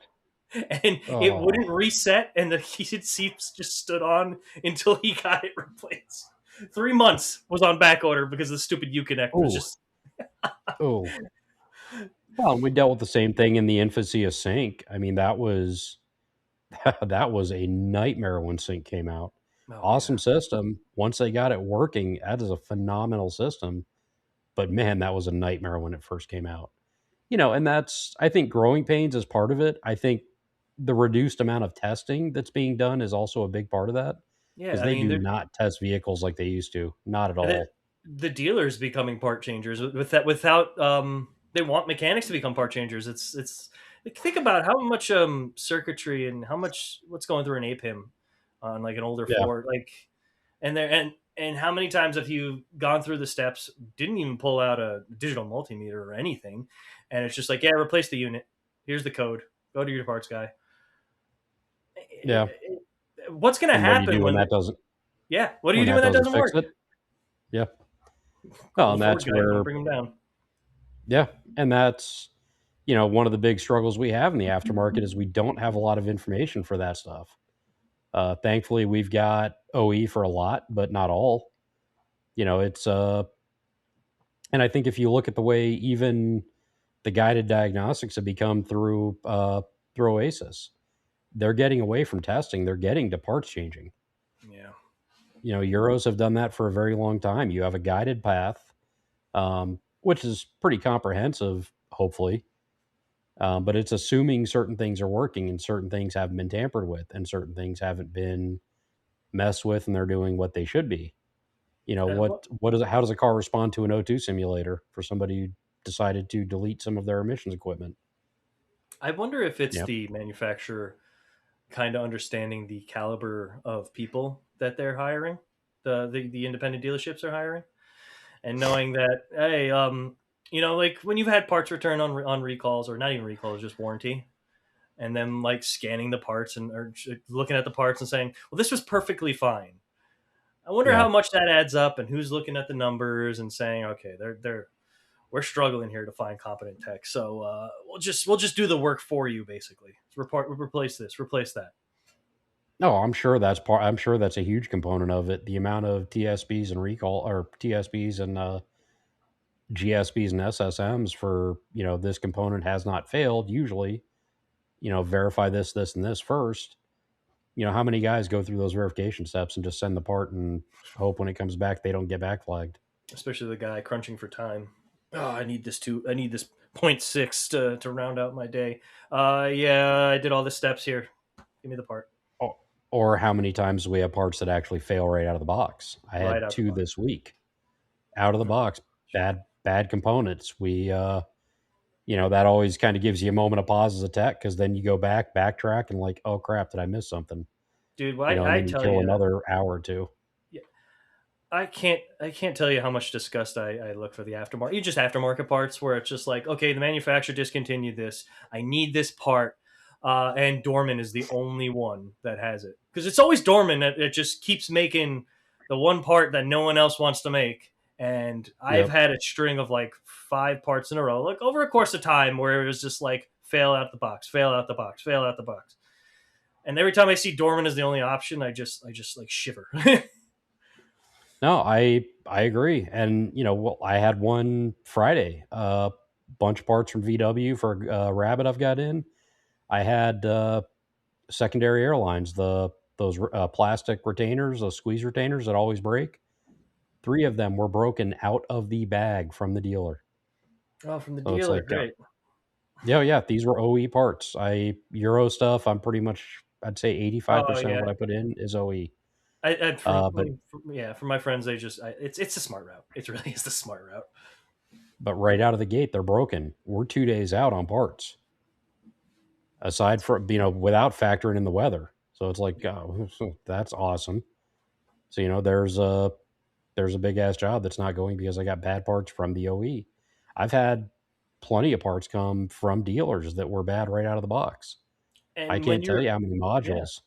and it oh, wouldn't reset, and the heated seats just stood on until he got it replaced. 3 months was on back order because the stupid Uconnect was oh, just oh. Well, we dealt with the same thing in the infancy of Sync. I mean, that was that was a nightmare when Sync came out. oh yeah Awesome system. Once they got it working, that is a phenomenal system. But man, that was a nightmare when it first came out. And that's, I think growing pains is part of it. I think the reduced amount of testing that's being done is also a big part of that yeah. because I they mean, do not test vehicles like they used to. Not at the, all. the dealers becoming part changers with that without they want mechanics to become part changers. It's like, think about how much circuitry and how much what's going through an APIM on like an older Yeah. Ford, like, and how many times have you gone through the steps, didn't even pull out a digital multimeter or anything, and it's just like, yeah, replace the unit, here's the code, go to your parts guy. Yeah. What's going to And what do you happen do when when that doesn't yeah, what do you when do that when that doesn't doesn't fix work? it? Yeah. Call Oh, the and Ford that's guy, come where bring him down. yeah, and that's one of the big struggles we have in the aftermarket is we don't have a lot of information for that stuff. Thankfully, we've got OE for a lot, but not all. It's and I think if you look at the way even the guided diagnostics have become through Oasis, they're getting away from testing. They're getting to parts changing. Yeah. Euros have done that for a very long time. You have a guided path, which is pretty comprehensive, hopefully. But it's assuming certain things are working and certain things haven't been tampered with and certain things haven't been messed with and they're doing what they should be. Well, What is it? How does a car respond to an O2 simulator for somebody who decided to delete some of their emissions equipment? I wonder if it's Yep. the manufacturer kind of understanding the caliber of people that they're hiring, the independent dealerships are hiring, and knowing that, hey, like when you've had parts return on recalls, or not even recalls, just warranty, and then like scanning the parts and or looking at the parts and saying, well, this was perfectly fine. I wonder Yeah. how much that adds up, and who's looking at the numbers and saying, okay, they're we're struggling here to find competent tech, so we'll just do the work for you, basically. Replace this, replace that. No, I'm sure that's part. I'm sure that's a huge component of it. The amount of TSBs and recall or TSBs and GSBs and SSMs for this component has not failed. Usually, verify this, this, and this first. How many guys go through those verification steps and just send the part and hope when it comes back they don't get back flagged? Especially the guy crunching for time. Oh, I need this point six to round out my day. Yeah, I did all the steps here. Give me the part Or how many times do we have parts that actually fail right out of the box? I right had out the two box. this week out of the box. Bad components. That always kind of gives you a moment of pause as a tech because then you go backtrack and like, oh crap, did I miss something? Dude, well, And I then you tell kill you, another hour or two. yeah, I can't tell you how much disgust I look for the aftermarket. You just aftermarket parts where it's just like, okay, the manufacturer discontinued this. I need this part, and Dorman is the only one that has it because it's always Dorman that just keeps making the one part that no one else wants to make. And I've Yep. had a string of like 5 parts in a row, like over a course of time, where it was just like fail out the box, fail out the box, fail out the box. And every time I see Dorman as the only option, I just like shiver. No, I agree. And well, I had one Friday, a bunch of parts from VW for a Rabbit I've got in. I had secondary airlines, those plastic retainers, those squeeze retainers that always break. Three of them were broken out of the bag from the dealer. Oh, from the So it's dealer, like, great. yeah, yeah, these were OE parts. Euro stuff. I'm pretty much, I'd say Oh 85% of yeah, what I put in is OE. But yeah, from my friends, it's a smart route. It really is the smart route. right out of the gate, they're broken. We're 2 days out on parts. Aside from without factoring in the weather. So it's like, oh, that's awesome. So there's a big ass job that's not going because I got bad parts from the OE. I've had plenty of parts come from dealers that were bad right out of the box. I And when can't tell you're you how many yeah, modules.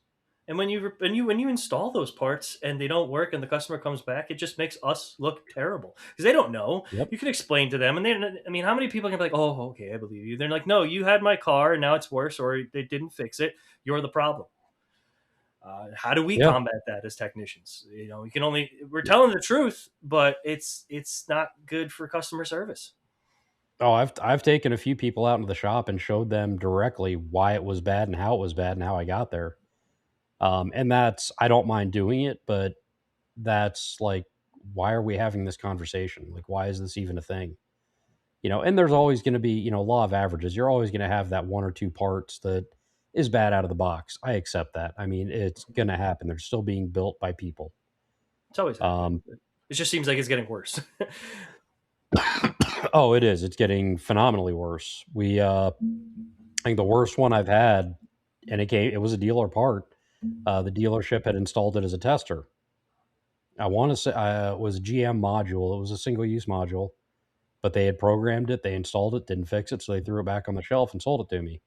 and when you install those parts and they don't work and the customer comes back, it just makes us look terrible because they don't know. Yep. You can explain to them, and I mean, how many people can be like, "Oh, okay, I believe you." They're like, "No, you had my car and now it's worse, or they didn't fix it. You're the problem." How do we Yeah. combat that as technicians? We can only we're telling the truth, but it's not good for customer service. Oh, I've taken a few people out into the shop and showed them directly why it was bad and how it was bad and how I got there. And that's I don't mind doing it, but that's like, why are we having this conversation? Like, why is this even a thing? And there's always going to be, law of averages. You're always going to have that one or two parts that is bad out of the box. I accept that. I mean, it's going to happen. They're still being built by people. It's always happening. Um, It just seems like it's getting worse. oh, it is. It's getting phenomenally worse. I think the worst one I've had, and it was a dealer part. The dealership had installed it as a tester. I want to say it was a GM module. It was a single use module, but they had programmed it. They installed it, didn't fix it, so they threw it back on the shelf and sold it to me.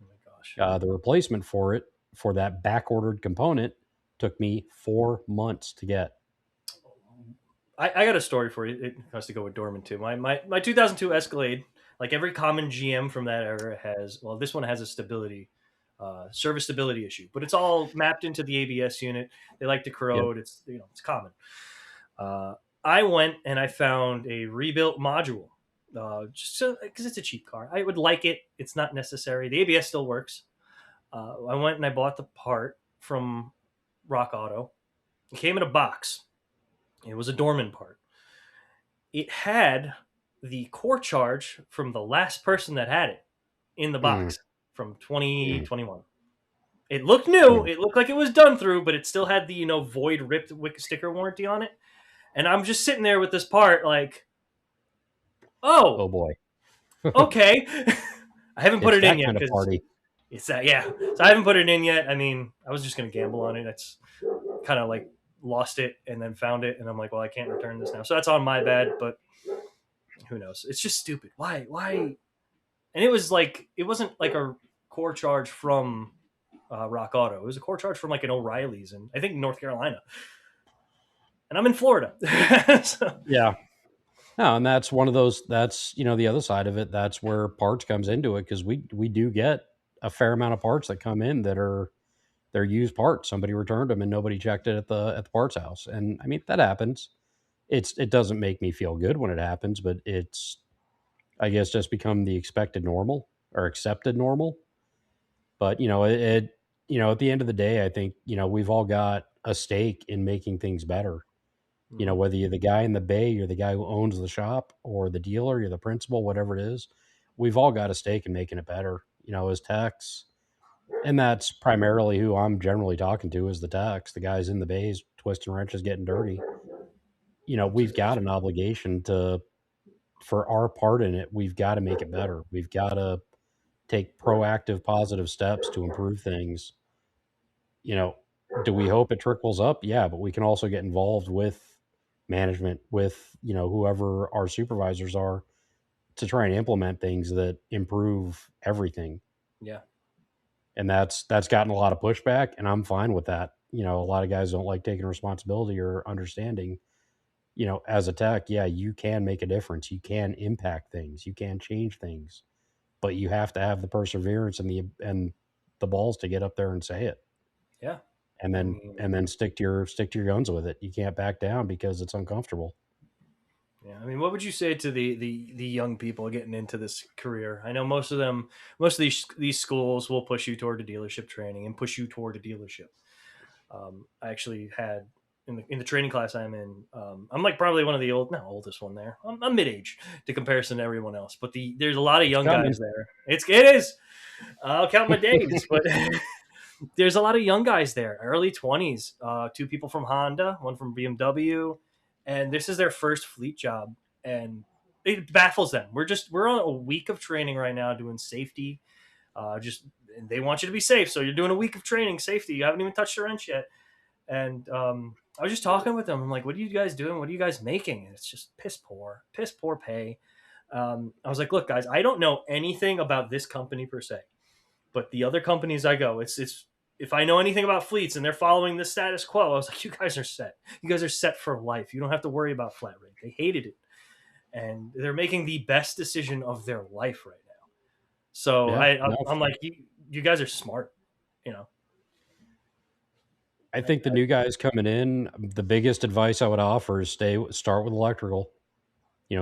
Oh my gosh. The replacement for it, for that back ordered component, took me 4 months to get. I got a story for you. It has to go with Dorman too. My 2002 Escalade, like every common GM from that era has, well, this one has a service stability issue, but it's all mapped into the ABS unit. They like to Yep. corrode. It's common. Uh, I went and I found a rebuilt module, just because it's a cheap car. I would like it. It's not necessary. The ABS still works. I went and I bought the part from Rock Auto. It came in a box. It was a Dorman part. It had the core charge from the last person that had it in the Mm, box from mm, 2021. It looked new. mm. It looked like it was done through, but it still had the void ripped wick sticker warranty on it. And I'm just sitting there with this part, like, Oh oh, boy, okay. I haven't put it's it in that yet kind of because party. it's that, yeah. So I haven't put it in yet. I mean, I was just gonna gamble on it. That's kind of like lost it and then found it, and I'm like, well, I can't return this now. So that's on my bad, but who knows? It's just stupid. Why? Why? And it wasn't like a core charge from Rock Auto. It was a core charge from like an O'Reilly's, and I think North Carolina. And I'm in Florida. So, Yeah. No, and that's one of those. That's the other side of it. That's where parts comes into it because we do get a fair amount of parts that come in that are they're used parts. Somebody returned them and nobody checked it at the parts house. And I mean that happens. It doesn't make me feel good when it happens, but it's I guess just become the expected normal or accepted normal. But at the end of the day, I think we've all got a stake in making things better. mhm. Whether you're the guy in the bay, you're the guy who owns the shop, or the dealer, you're the principal, whatever it is, we've all got a stake in making it better. As techs, and that's primarily who I'm generally talking to is the techs, the guys in the bays, twisting wrenches, getting dirty. We've got an obligation to for our part in it. We've got to make it better. We've got to take proactive, positive steps to improve things. You know, do we hope it trickles up? Yeah, but we can also get involved with management, with whoever our supervisors are, to try and implement things that improve everything. Yeah. And that's gotten a lot of pushback, and I'm fine with that. A lot of guys don't like taking responsibility or understanding. As a tech, yeah, you can make a difference. You can impact things. You can change things, but you have to have the perseverance and the balls to get up there and say it, Yeah. and I then mean, and then stick to your guns with it. You can't back down because it's uncomfortable. yeah. I mean, what would you say to the young people getting into this career? I know most of these schools will push you toward a dealership training and push you toward a dealership. I actually had in the training class I'm in. I'm like probably one of the not oldest one there. I'm mid age to comparison to everyone else, but there's a lot of It's young coming. guys there. It is. I'll count my days, but there's a lot of young guys there, early 20s. Two people from Honda, one from BMW, and this is their first fleet job, and it baffles them. We're on a week of training right now doing safety. Just and they want you to be safe, so you're doing a week of training safety. You haven't even touched the wrench yet, and I was just talking with them. I'm like, "What are you guys doing? What are you guys making?" And it's just piss poor pay. I was like, "Look, guys, I don't know anything about this company per se, but the other companies I go, it's if I know anything about fleets and they're following the status quo, I was like, you guys are set. You guys are set for life. You don't have to worry about flat rate. They hated it, and they're making the best decision of their life right now. So Yeah, no, I'm like, you guys are smart, you know. I think the new guys coming in, the biggest advice I would offer is start with electrical.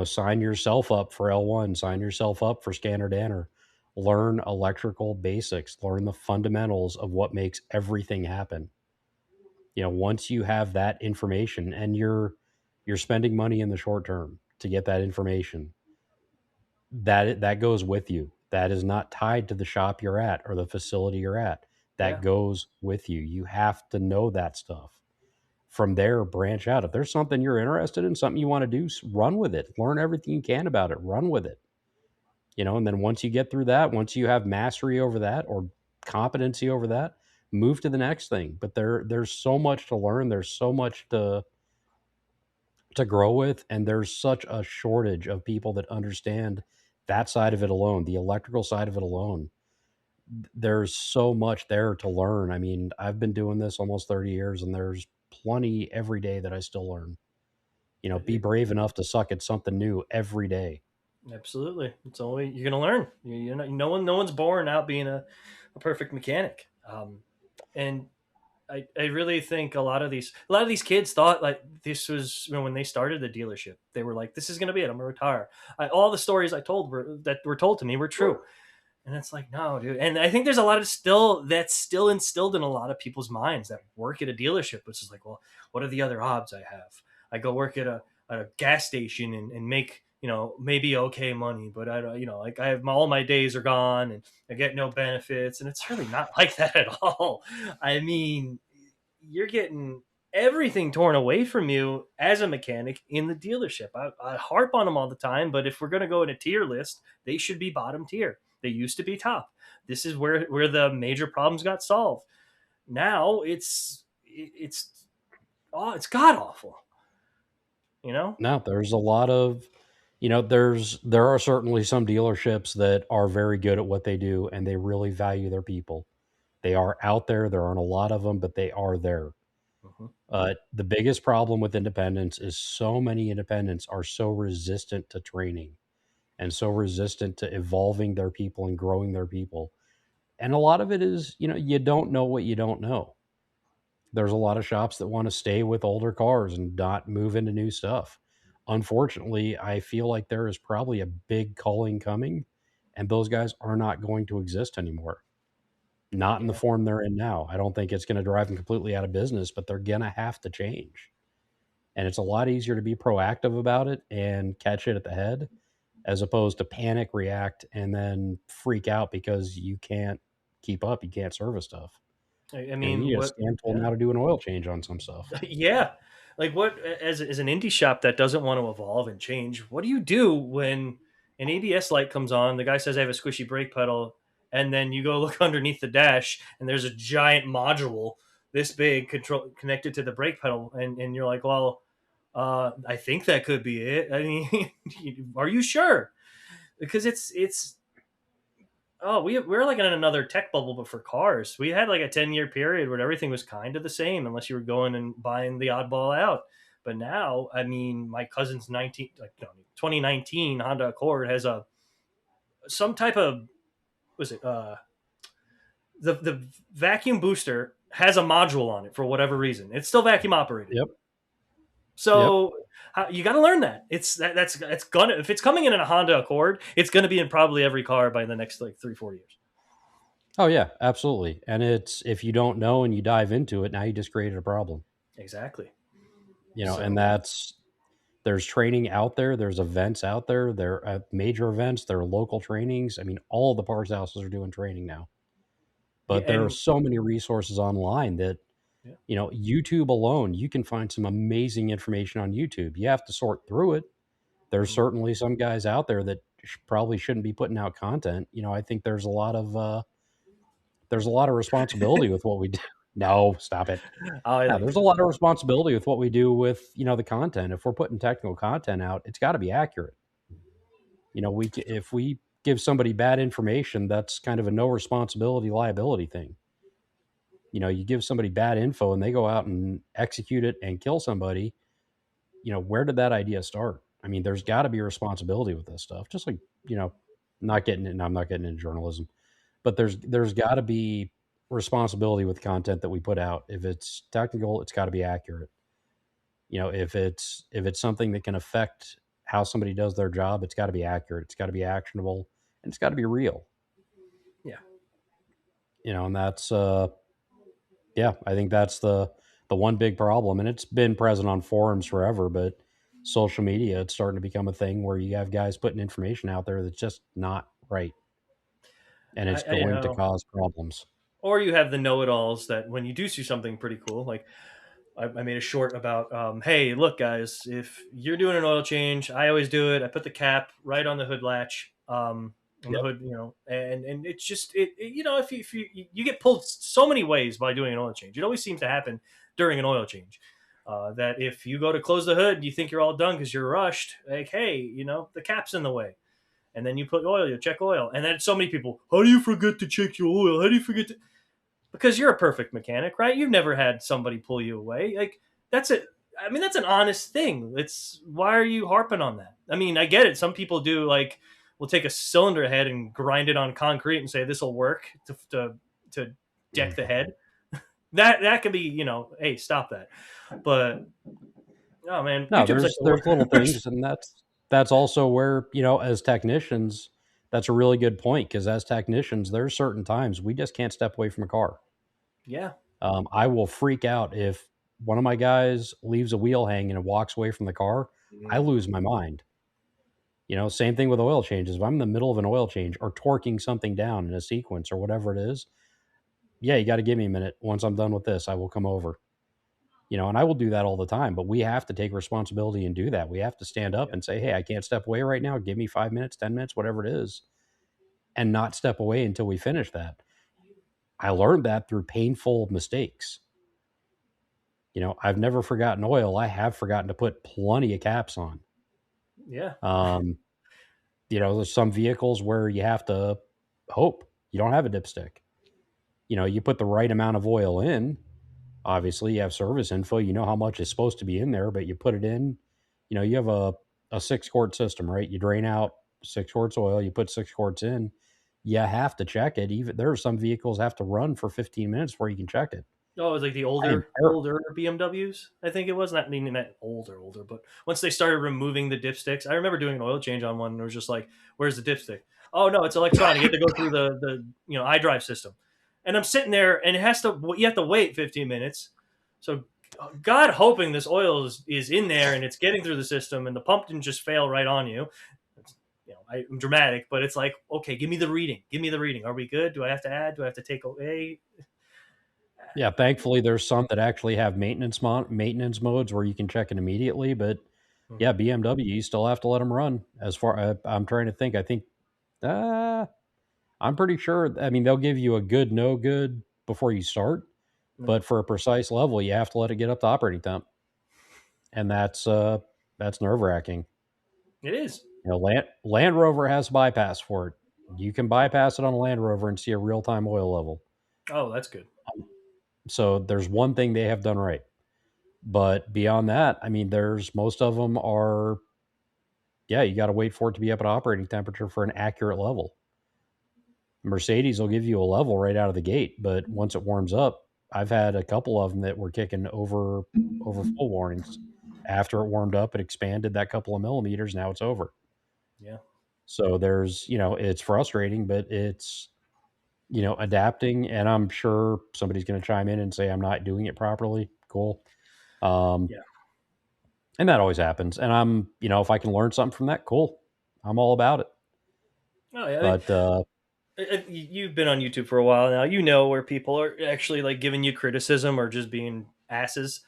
Sign yourself up for L1, sign yourself up for Scanner Danner. Learn electrical basics, learn the fundamentals of what makes everything happen. Once you have that information, and you're spending money in the short term to get that information, that goes with you. That is not tied to the shop you're at or the facility you're at. That Yeah, goes with you. You have to know that stuff. From there, branch out. If there's something you're interested in, something you want to do, run with it. Learn everything you can about it. Run with it. And then once you get through that, once you have mastery over that or competency over that, move to the next thing. But there's so much to learn. There's so much to grow with, and there's such a shortage of people that understand that side of it alone, the electrical side of it alone. There's so much there to learn. I mean, I've been doing this almost 30 years, and there's plenty every day that I still learn. Be it, brave enough to suck at something new every day. absolutely. It's only you're gonna learn. You're not, no one's born out being a perfect mechanic. And I really think a lot of these kids thought like this was when they started the dealership. They were like, "This is going to be it. I'm going to retire." All the stories I told that were told to me were true, and it's like, no, dude. And I think there's a lot of that's still instilled in a lot of people's minds that work at a dealership, which is like, well, what are the other odds I have? I go work at a gas station and make maybe okay money, but I don't like I have all my days are gone and I get no benefits, and it's really not like that at all. I mean, you're getting everything torn away from you as a mechanic in the dealership. I harp on them all the time, but if we're going to go in a tier list, they should be bottom tier. They used to be top. This is where the major problems got solved. Now it's god awful. You know? Now, there's a lot of, there are certainly some dealerships that are very good at what they do, and they really value their people. They are out there. There aren't a lot of them, but they are there. Mhm. The biggest problem with independents is so many independents are so resistant to training and so resistant to evolving their people and growing their people. And a lot of it is, you don't know what you don't know. There's a lot of shops that want to stay with older cars and not move into new stuff. Unfortunately, I feel like there is probably a big culling coming, and those guys are not going to exist anymore. Not in the Yeah. form they're in now. I don't think it's going to drive them completely out of business, but they're going to have to change. And it's a lot easier to be proactive about it and catch it at the head, as opposed to panic, react, and then freak out because you can't keep up. You can't service stuff. I You mean, need a what? stand tool Yeah. now to do an oil change on some stuff. Yeah. Like what as an indie shop that doesn't want to evolve and change, what do you do when an ABS light comes on, the guy says I have a squishy brake pedal, and then you go look underneath the dash and there's a giant module this big control connected to the brake pedal and you're like, well, I think that could be it. I mean, are you sure? Because it's oh, we're like in another tech bubble, but for cars, we had like a 10-year period where everything was kind of the same, unless you were going and buying the oddball out. But now, I mean, my cousin's 19, like no, 2019 Honda Accord has a some type of was it the vacuum booster has a module on it for whatever reason. It's still vacuum operated. Yep. Yep. So you got to learn that. That's gonna if it's coming in a Honda Accord, it's gonna be in probably every car by the next like 3 4 years. Oh yeah, absolutely. And it's if you don't know and you dive into it, now you just created a problem. Exactly. And So that's there's training out there, there's events out there, there are major events, there are local trainings. I mean, all the parts houses are doing training now. yeah, But there are and so many resources online that yeah, YouTube alone, you can find some amazing information on YouTube. You have to sort through it. There's mhm. certainly some guys out there that probably shouldn't be putting out content. I think there's a lot of responsibility with what we do. No, stop it. Oh, I Yeah, like there's it. a lot of responsibility with what we do with the content. If we're putting technical content out, it's got to be accurate. If we give somebody bad information, that's kind of a no responsibility liability thing. You give somebody bad info and they go out and execute it and kill somebody. Where did that idea start? I mean, there's got to be a responsibility with this stuff. Just like not getting it. I'm not getting into journalism, but there's got to be responsibility with content that we put out. If it's technical, it's got to be accurate. If it's something that can affect how somebody does their job, it's got to be accurate. It's got to be actionable, and it's got to be real. Yeah, And that's yeah, I think that's the one big problem, and it's been present on forums forever. But social media, it's starting to become a thing where you have guys putting information out there that's just not right, and it's you going to know, cause problems. or you have the know-it-alls that when you do see something pretty cool, like I made a short about, hey, look, guys, if you're doing an oil change, I always do it. I put the cap right on the hood latch, on the Yep. hood, and it's just if you get pulled so many ways by doing an oil change. It always seems to happen during an oil change. That if you go to close the hood, you think you're all done because you're rushed. Like, hey, the cap's in the way, and then you put oil, you check oil, and then so many people, how do you forget to check your oil? How do you forget to? Because you're a perfect mechanic, right? You've never had somebody pull you away. Like that's it. I mean, that's an honest thing. It's why are you harping on that? I mean, I get it. Some people do like will take a cylinder head and grind it on concrete and say this will work to deck Mm. the head. That could be hey, stop that. But oh man, No, YouTube's like there's the there's little worst. things, and that's also where as technicians, that's a really good point because as technicians, there's certain times we just can't step away from a car. Yeah. I will freak out if one of my guys leaves a wheel hanging and walks away from the car. I Mm, lose my mind. Same thing with oil changes. If I'm in the middle of an oil change or torquing something down in a sequence or whatever it is, yeah, you got to give me a minute. Once I'm done with this, I will come over. And I will do that all the time, but we have to take responsibility and do that. We have to stand up yeah. and say, hey, I can't step away right now. Give me 5 minutes, 10 minutes, whatever it is, and not step away until we finish that. I learned that through painful mistakes. I've never forgotten oil. I have forgotten to put plenty of caps on. Yeah. Um, there's some vehicles where you have to hope you don't have a dipstick. You put the right amount of oil in. Obviously, you have service info. You know how much is supposed to be in there, but you put it in. You have a 6 quart system, right? You drain out 6 quarts oil. You put 6 quarts in. You have to check it. Even there are some vehicles have to run for 15 minutes before you can check it. Oh, it was like the I am older BMWs. I think it was not meaning that older, but once they started removing the dipsticks, I remember doing an oil change on one, and it was just like, "Where's the dipstick?" Oh no, it's electronic. You have to go through the iDrive system, and I'm sitting there, and it has to. You have to wait 15 minutes. So, God, hoping this oil is in there and it's getting through the system, and the pump didn't just fail right on you. I'm dramatic, but it's like, okay, give me the reading. Give me the reading. Are we good? Do I have to add? Do I have to take away? Yeah, thankfully there's some that actually have maintenance modes where you can check it immediately. But Mhm. yeah, BMW you still have to let them run. As far I'm trying to think, I think uh, I'm pretty sure. I mean, they'll give you a good no good before you start, Yeah. but for a precise level, you have to let it get up to operating temp. and that's nerve wracking. It is. Land Rover has bypass for it. You can bypass it on a Land Rover and see a real time oil level. Oh, that's good. So there's one thing they have done right. But beyond that, I mean, there's most of them are, yeah, you got to wait for it to be up at operating temperature for an accurate level. Mercedes will give you a level right out of the gate, but once it warms up, I've had a couple of them that were kicking over full warnings. After it warmed up, it expanded that couple of millimeters. Now it's over. Yeah. So there's, it's frustrating, but it's, adapting. And I'm sure somebody's going to chime in and say I'm not doing it properly. Cool. Um, Yeah. and that always happens. And I'm, if I can learn something from that, cool. I'm all about it. Oh, yeah. I mean, But you've been on YouTube for a while now. You know where people are actually like giving you criticism or just being asses.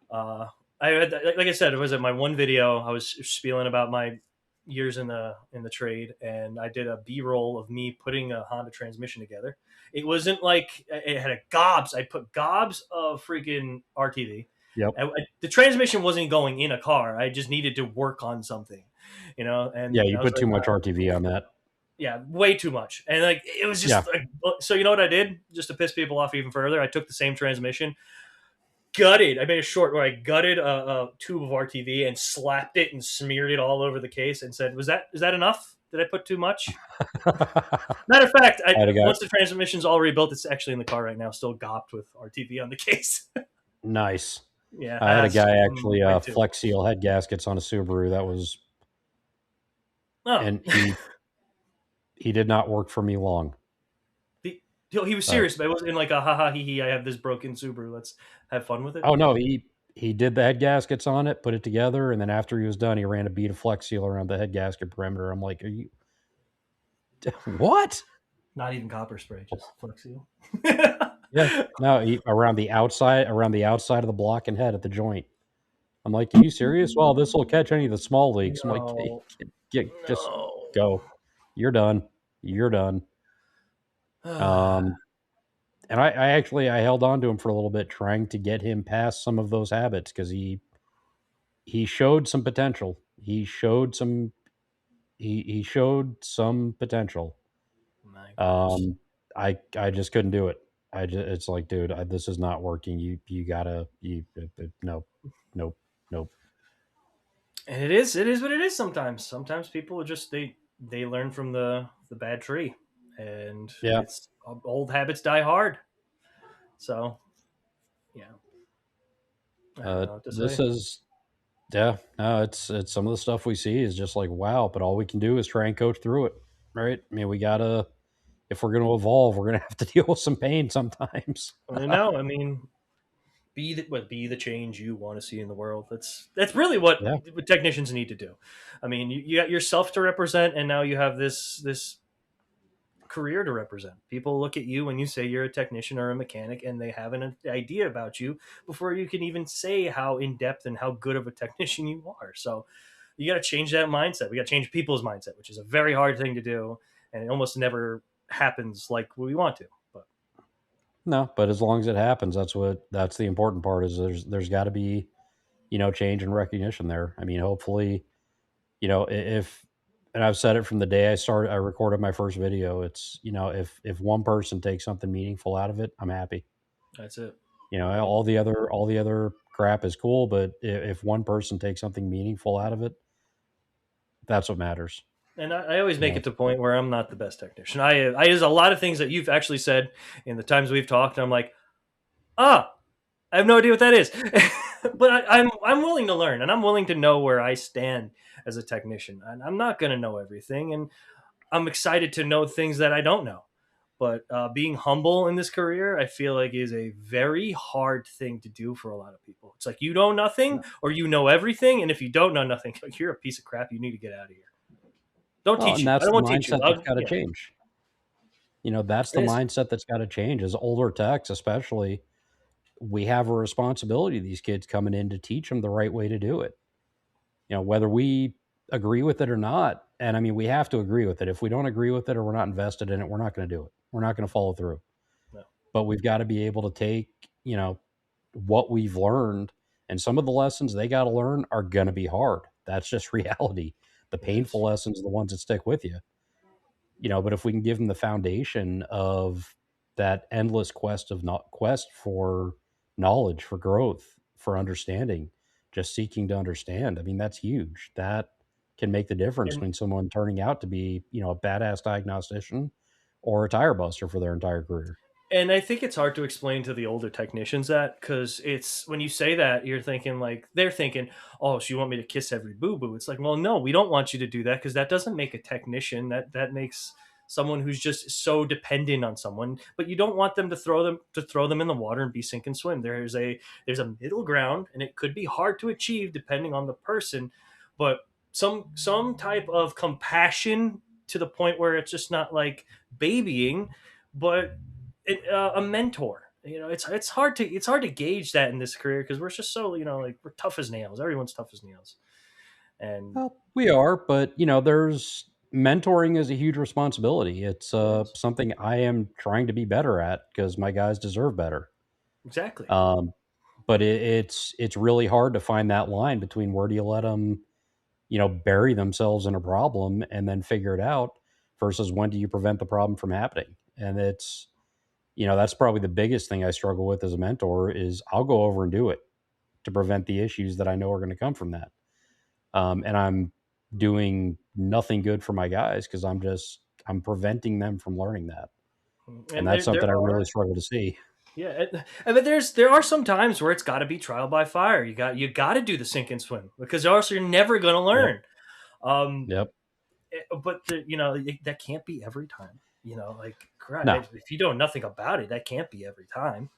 Uh, I had, like I said, it was at my one video. I was spieling about my years in the trade, and I did a B-roll of me putting a Honda transmission together. It wasn't like it had a gobs. I put gobs of freaking RTV. yep. The transmission wasn't going in a car. I just needed to work on something, Yeah, And you I was put like, too much RTV on that. yeah, way too much. And like it was Yeah. just like, so you know what I did just to piss people off even further? I took the same transmission, gutted. I made a short where I gutted a tube of RTV and slapped it and smeared it all over the case and said, is that enough? Did I put too much?" I Matter of fact, had a guy. once the transmission's all rebuilt, it's actually in the car right now, still gopped with RTV on the case. Nice. Yeah, I had a guy actually way too. Flex Seal head gaskets on a Subaru. That was, Oh, and he did not work for me long. he was Uh, serious, but it wasn't like a haha hee hee. I have this broken Subaru. Let's have fun with it. oh no, he did the head gaskets on it, put it together, and then after he was done, he ran a bead of Flex Seal around the head gasket perimeter. I'm like, are you what? Not even copper spray, just Flex Seal. Yeah, no, around the outside of the block and head at the joint. I'm like, are you serious? Well, this will catch any of the small leaks. I'm like, hey, No, just no. go. You're done. You're done. Um, and I held on to him for a little bit, trying to get him past some of those habits because he showed some potential. He showed some potential. My goodness. Um, I just couldn't do it. It's like, dude, this is not working. You gotta no, nope, nope. And it is what it is. Sometimes people are just they learn from the bad tree, and Yeah. it's old habits die hard. So yeah, I don't know what to This say. is Yeah, no, it's some of the stuff we see is just like wow, but all we can do is try and coach through it, right? I mean, we gotta if we're going to evolve, we're going to have to deal with some pain sometimes. No, I mean, be the change you want to see in the world. That's really what Yeah, technicians need to do. I mean, you got yourself to represent, and now you have this career to represent. People look at you when you say you're a technician or a mechanic, and they have an idea about you before you can even say how in depth and how good of a technician you are. So you got to change that mindset. We got to change people's mindset, which is a very hard thing to do, and it almost never happens like we want to. But no, but as long as it happens, that's the important part is there's got to be change and recognition there. I mean, hopefully, if and I've said it from the day I recorded my first video. It's if one person takes something meaningful out of it, I'm happy. that's it. All the other crap is cool, but if one person takes something meaningful out of it, that's what matters. And I always You make know, it to the point where I'm not the best technician. I use a lot of things that you've actually said in the times we've talked. And I'm like, I have no idea what that is, but I'm willing to learn, and I'm willing to know where I stand as a technician. And I'm not going to know everything, and I'm excited to know things that I don't know. But being humble in this career, I feel like is a very hard thing to do for a lot of people. It's like you know nothing or you know everything, and if you don't know nothing, like you're a piece of crap. You need to get out of here. Don't well, teach and you. I that's don't the want to teach you. mindset that's got to Yeah, change. That's it the is. mindset that's got to change. As older techs, especially, we have a responsibility to these kids coming in to teach them the right way to do it. Whether we agree with it or not. And I mean, we have to agree with it. If we don't agree with it or we're not invested in it, we're not going to do it. We're not going to follow through. No. But we've got to be able to take, what we've learned And some of the lessons they got to learn are going to be hard. That's just reality. The It is. painful lessons are the ones that stick with you. But if we can give them the foundation of that endless quest for knowledge, for growth, for understanding, just seeking to understand, I mean, that's huge. That can make the difference And between someone turning out to be, a badass diagnostician or a tire buster for their entire career. And I think it's hard to explain to the older technicians that, because it's when you say that, you're thinking like they're thinking, "Oh, so you want me to kiss every boo boo?" It's like, well, no, we don't want you to do that, because that doesn't make a technician. That makes someone who's just so dependent on someone. But you don't want them to throw them in the water and be sink and swim. There's a middle ground, and it could be hard to achieve depending on the person, but some type of compassion to the point where it's just not like babying, but a mentor. It's hard to gauge that in this career, because we're just so, like, we're tough as nails. Everyone's tough as nails, and Well, we are, but there's mentoring is a huge responsibility. It's it is something I am trying to be better at because my guys deserve better. exactly. Um, but it's really hard to find that line between where do you let them, bury themselves in a problem and then figure it out versus when do you prevent the problem from happening. And that's probably the biggest thing I struggle with as a mentor is I'll go over and do it to prevent the issues that I know are going to come from that. And I'm doing nothing good for my guys because I'm preventing them from learning that, and And that's there something I really are, struggle to see. yeah, but there are some times where it's got to be trial by fire. You got to do the sink and swim, because else you're never going to Yep. learn. Um, Yep. but that can't be every time. Like, crap, No. if you know nothing about it, that can't be every time.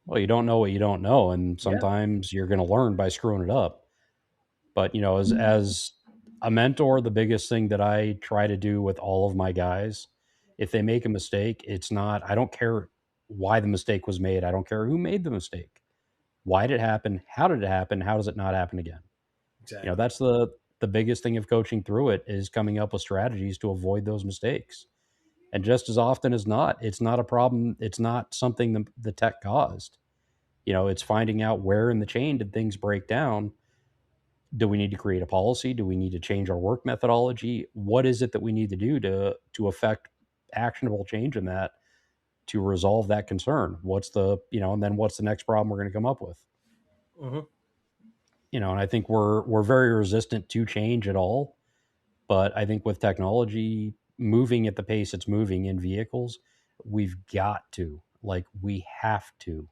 Well, you don't know what you don't know, and Yeah, sometimes you're going to learn by screwing it up. But as a mentor, the biggest thing that I try to do with all of my guys, if they make a mistake, it's not. I don't care why the mistake was made. I don't care who made the mistake. Why did it happen? How did it happen? How does it not happen again? exactly. That's the biggest thing of coaching through it is coming up with strategies to avoid those mistakes. And just as often as not, it's not a problem. It's not something the tech caused. It's finding out where in the chain did things break down. Do we need to create a policy? Do we need to change our work methodology? What is it that we need to do to affect actionable change in that to resolve that concern? And then what's the next problem we're going to come up with? Hmm. And I think we're very resistant to change at all. But I think with technology moving at the pace it's moving in vehicles, we've got to, like, we have to.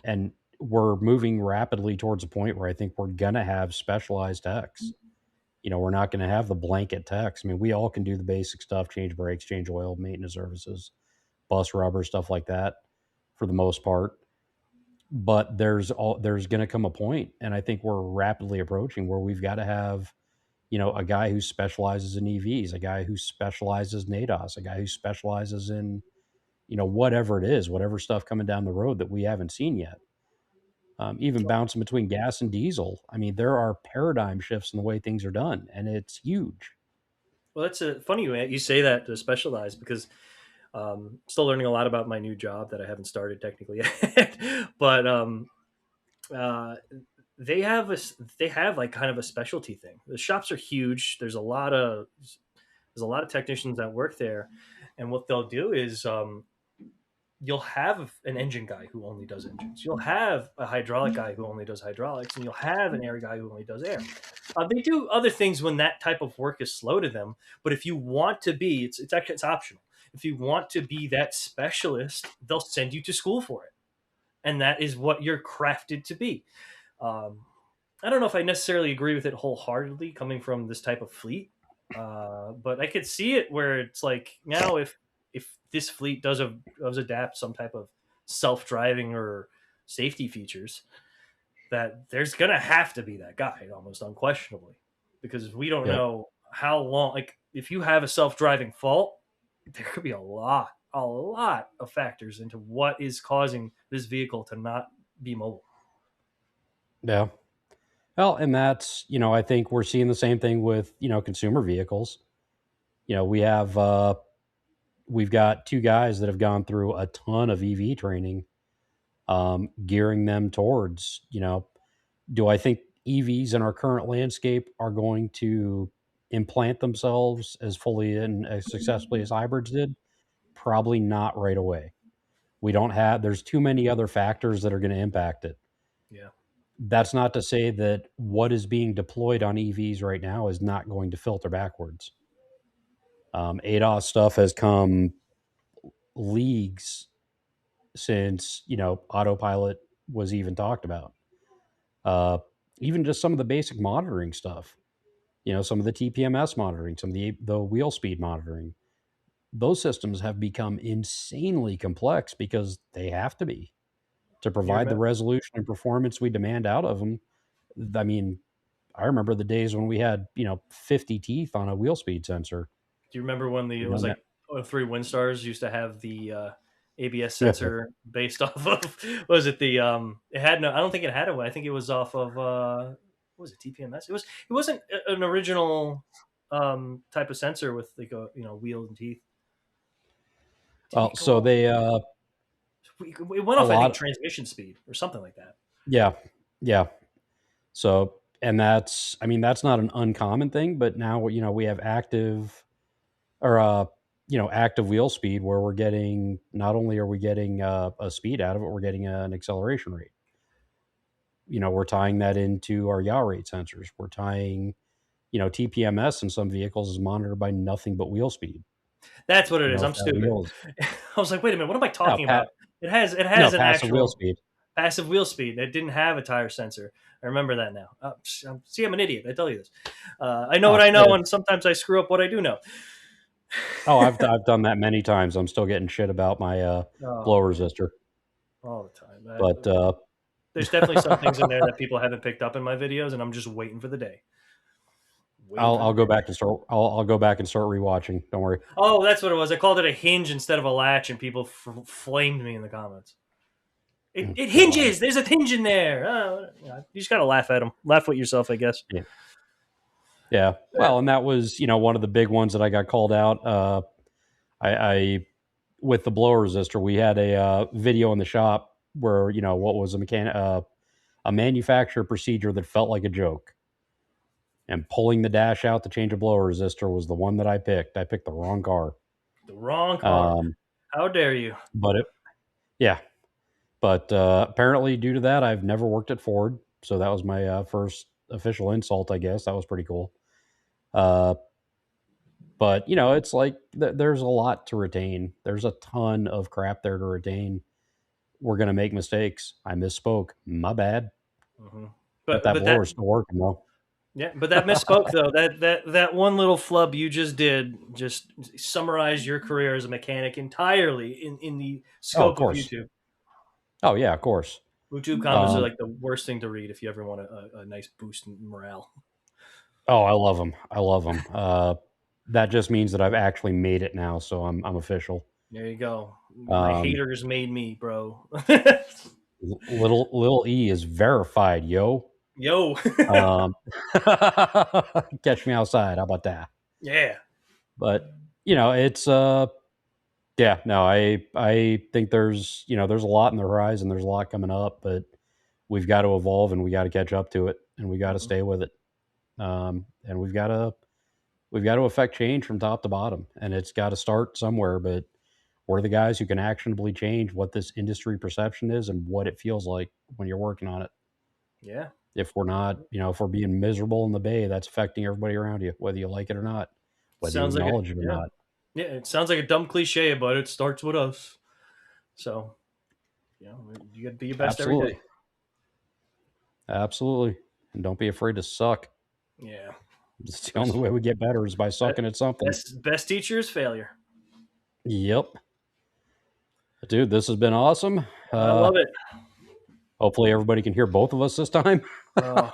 And we're moving rapidly towards a point where I think we're going to have specialized techs. We're not going to have the blanket techs. I mean, we all can do the basic stuff, change brakes, change oil, maintenance services, bus rubber, stuff like that for the most part. But there's going to come a point, and I think we're rapidly approaching where we've got to have a guy who specializes in EVs, a guy who specializes in ADAS, a guy who specializes in, whatever it is, whatever stuff coming down the road that we haven't seen yet. Even bouncing between gas and diesel. I mean, there are paradigm shifts in the way things are done, and it's huge. Well, that's funny you say that to specialize, because still learning a lot about my new job that I haven't started technically yet. But uh, they have like kind of a specialty thing. The shops are huge. There's a lot of technicians that work there, and what they'll do is, you'll have an engine guy who only does engines. You'll have a hydraulic guy who only does hydraulics, and you'll have an air guy who only does air. They do other things when that type of work is slow to them. But if you want to be, it's actually it's optional. If you want to be that specialist, they'll send you to school for it, and that is what you're crafted to be. Um, I don't know if I necessarily agree with it wholeheartedly coming from this type of fleet, but I could see it where it's like, now if this fleet does adapt some type of self driving or safety features, that there's gonna have to be that guy almost unquestionably, because we don't Yep. know how long. Like, if you have a self driving fault, there could be a lot of factors into what is causing this vehicle to not be mobile. Yeah. Well, and that's, I think we're seeing the same thing with, consumer vehicles. We've got two guys that have gone through a ton of EV training. gearing them towards, do I think EVs in our current landscape are going to implant themselves as fully and as successfully as hybrids did? Probably not right away. There's too many other factors that are going to impact it. Yeah. That's not to say that what is being deployed on EVs right now is not going to filter backwards. ADAS stuff has come leagues since, autopilot was even talked about. Uh, Even just some of the basic monitoring stuff, some of the TPMS monitoring, some of the wheel speed monitoring. Those systems have become insanely complex because they have to be to You provide the remember? resolution and performance we demand out of them. I mean, I remember the days when we had, 50 teeth on a wheel speed sensor. Do you remember when it You was know, like three Winstars used to have the ABS that, sensor based off of what was it the it had no, I don't think it had a way. I think it was off of what was it, TPMS? It wasn't an original type of sensor with like a wheel and teeth. Didn't well, it go so off? they, It went a off, I think, lot, transmission speed or something like that. yeah, yeah. So, and that's not an uncommon thing, but now, we have active wheel speed where we're getting, not only are we getting a speed out of it, we're getting an acceleration rate. We're tying that into our yaw rate sensors. We're tying, TPMS in some vehicles is monitored by nothing but wheel speed. That's what it is. If I'm that stupid. wheel is I was like, wait a minute, what am I no, talking about? It has an passive wheel actual speed. passive wheel speed. It didn't have a tire sensor. I remember that now. See, I'm an idiot. I tell you this. I know what Oh, I know, and sometimes I screw up what I do know. I've done that many times. I'm still getting shit about my Oh glow man, resistor, all the time. but There's definitely some things in there that people haven't picked up in my videos, and I'm just waiting for the day. Waiting for the I'll go day. back and start. I'll go back and start rewatching. Don't worry. Oh, that's what it was. I called it a hinge instead of a latch, and people flamed me in the comments. It, Oh, it God. hinges. There's a hinge in there. You just gotta laugh at them. Laugh with yourself, I guess. Yeah. Yeah. Yeah. Well, and that was, one of the big ones that I got called out. I with the blower resistor, we had a video in the shop where, what was a manufacturer procedure that felt like a joke. And pulling the dash out to change a blower resistor was the one that I picked. I picked the wrong car. The wrong car. Um, How dare you? but yeah. But apparently, due to that, I've never worked at Ford. So that was my first official insult, I guess. That was pretty cool. Uh, but it's like there's a lot to retain. There's a ton of crap there to retain. We're gonna make mistakes. I misspoke. My bad. hmm But But that but that blower's still working though. Yeah, but that misspoke though. That one little flub you just did just summarized your career as a mechanic entirely in the Oh, of scope of course. YouTube. Oh yeah, of course. YouTube comments are Um, like the worst thing to read if you ever want a nice boost in morale. oh, I love them. I love them. That just means that I've actually made it now, so I'm official. There you go. My Um, haters made me, bro. little E is verified, yo. Yo, Um, catch me outside. How about that? yeah. But it's yeah, no, I think there's a lot in the horizon. There's a lot coming up, but we've got to evolve and we got to catch up to it and we got to Mhm. stay with it. And we've got to affect change from top to bottom, and it's got to start somewhere. But we're the guys who can actionably change what this industry perception is and what it feels like when you're working on it. Yeah, If we're not, if we're being miserable in the bay, that's affecting everybody around you, whether you like it or not, whether you sounds like acknowledge it or yeah, not. yeah. It sounds like a dumb cliche, but it starts with us. So you got to be your best every day. Absolutely. Absolutely. And don't be afraid to suck. Yeah, It's the only best way we get better is by sucking at something. best teacher is failure. Yep. Dude, this has been awesome. I love it. Hopefully everybody can hear both of us this time. Oh,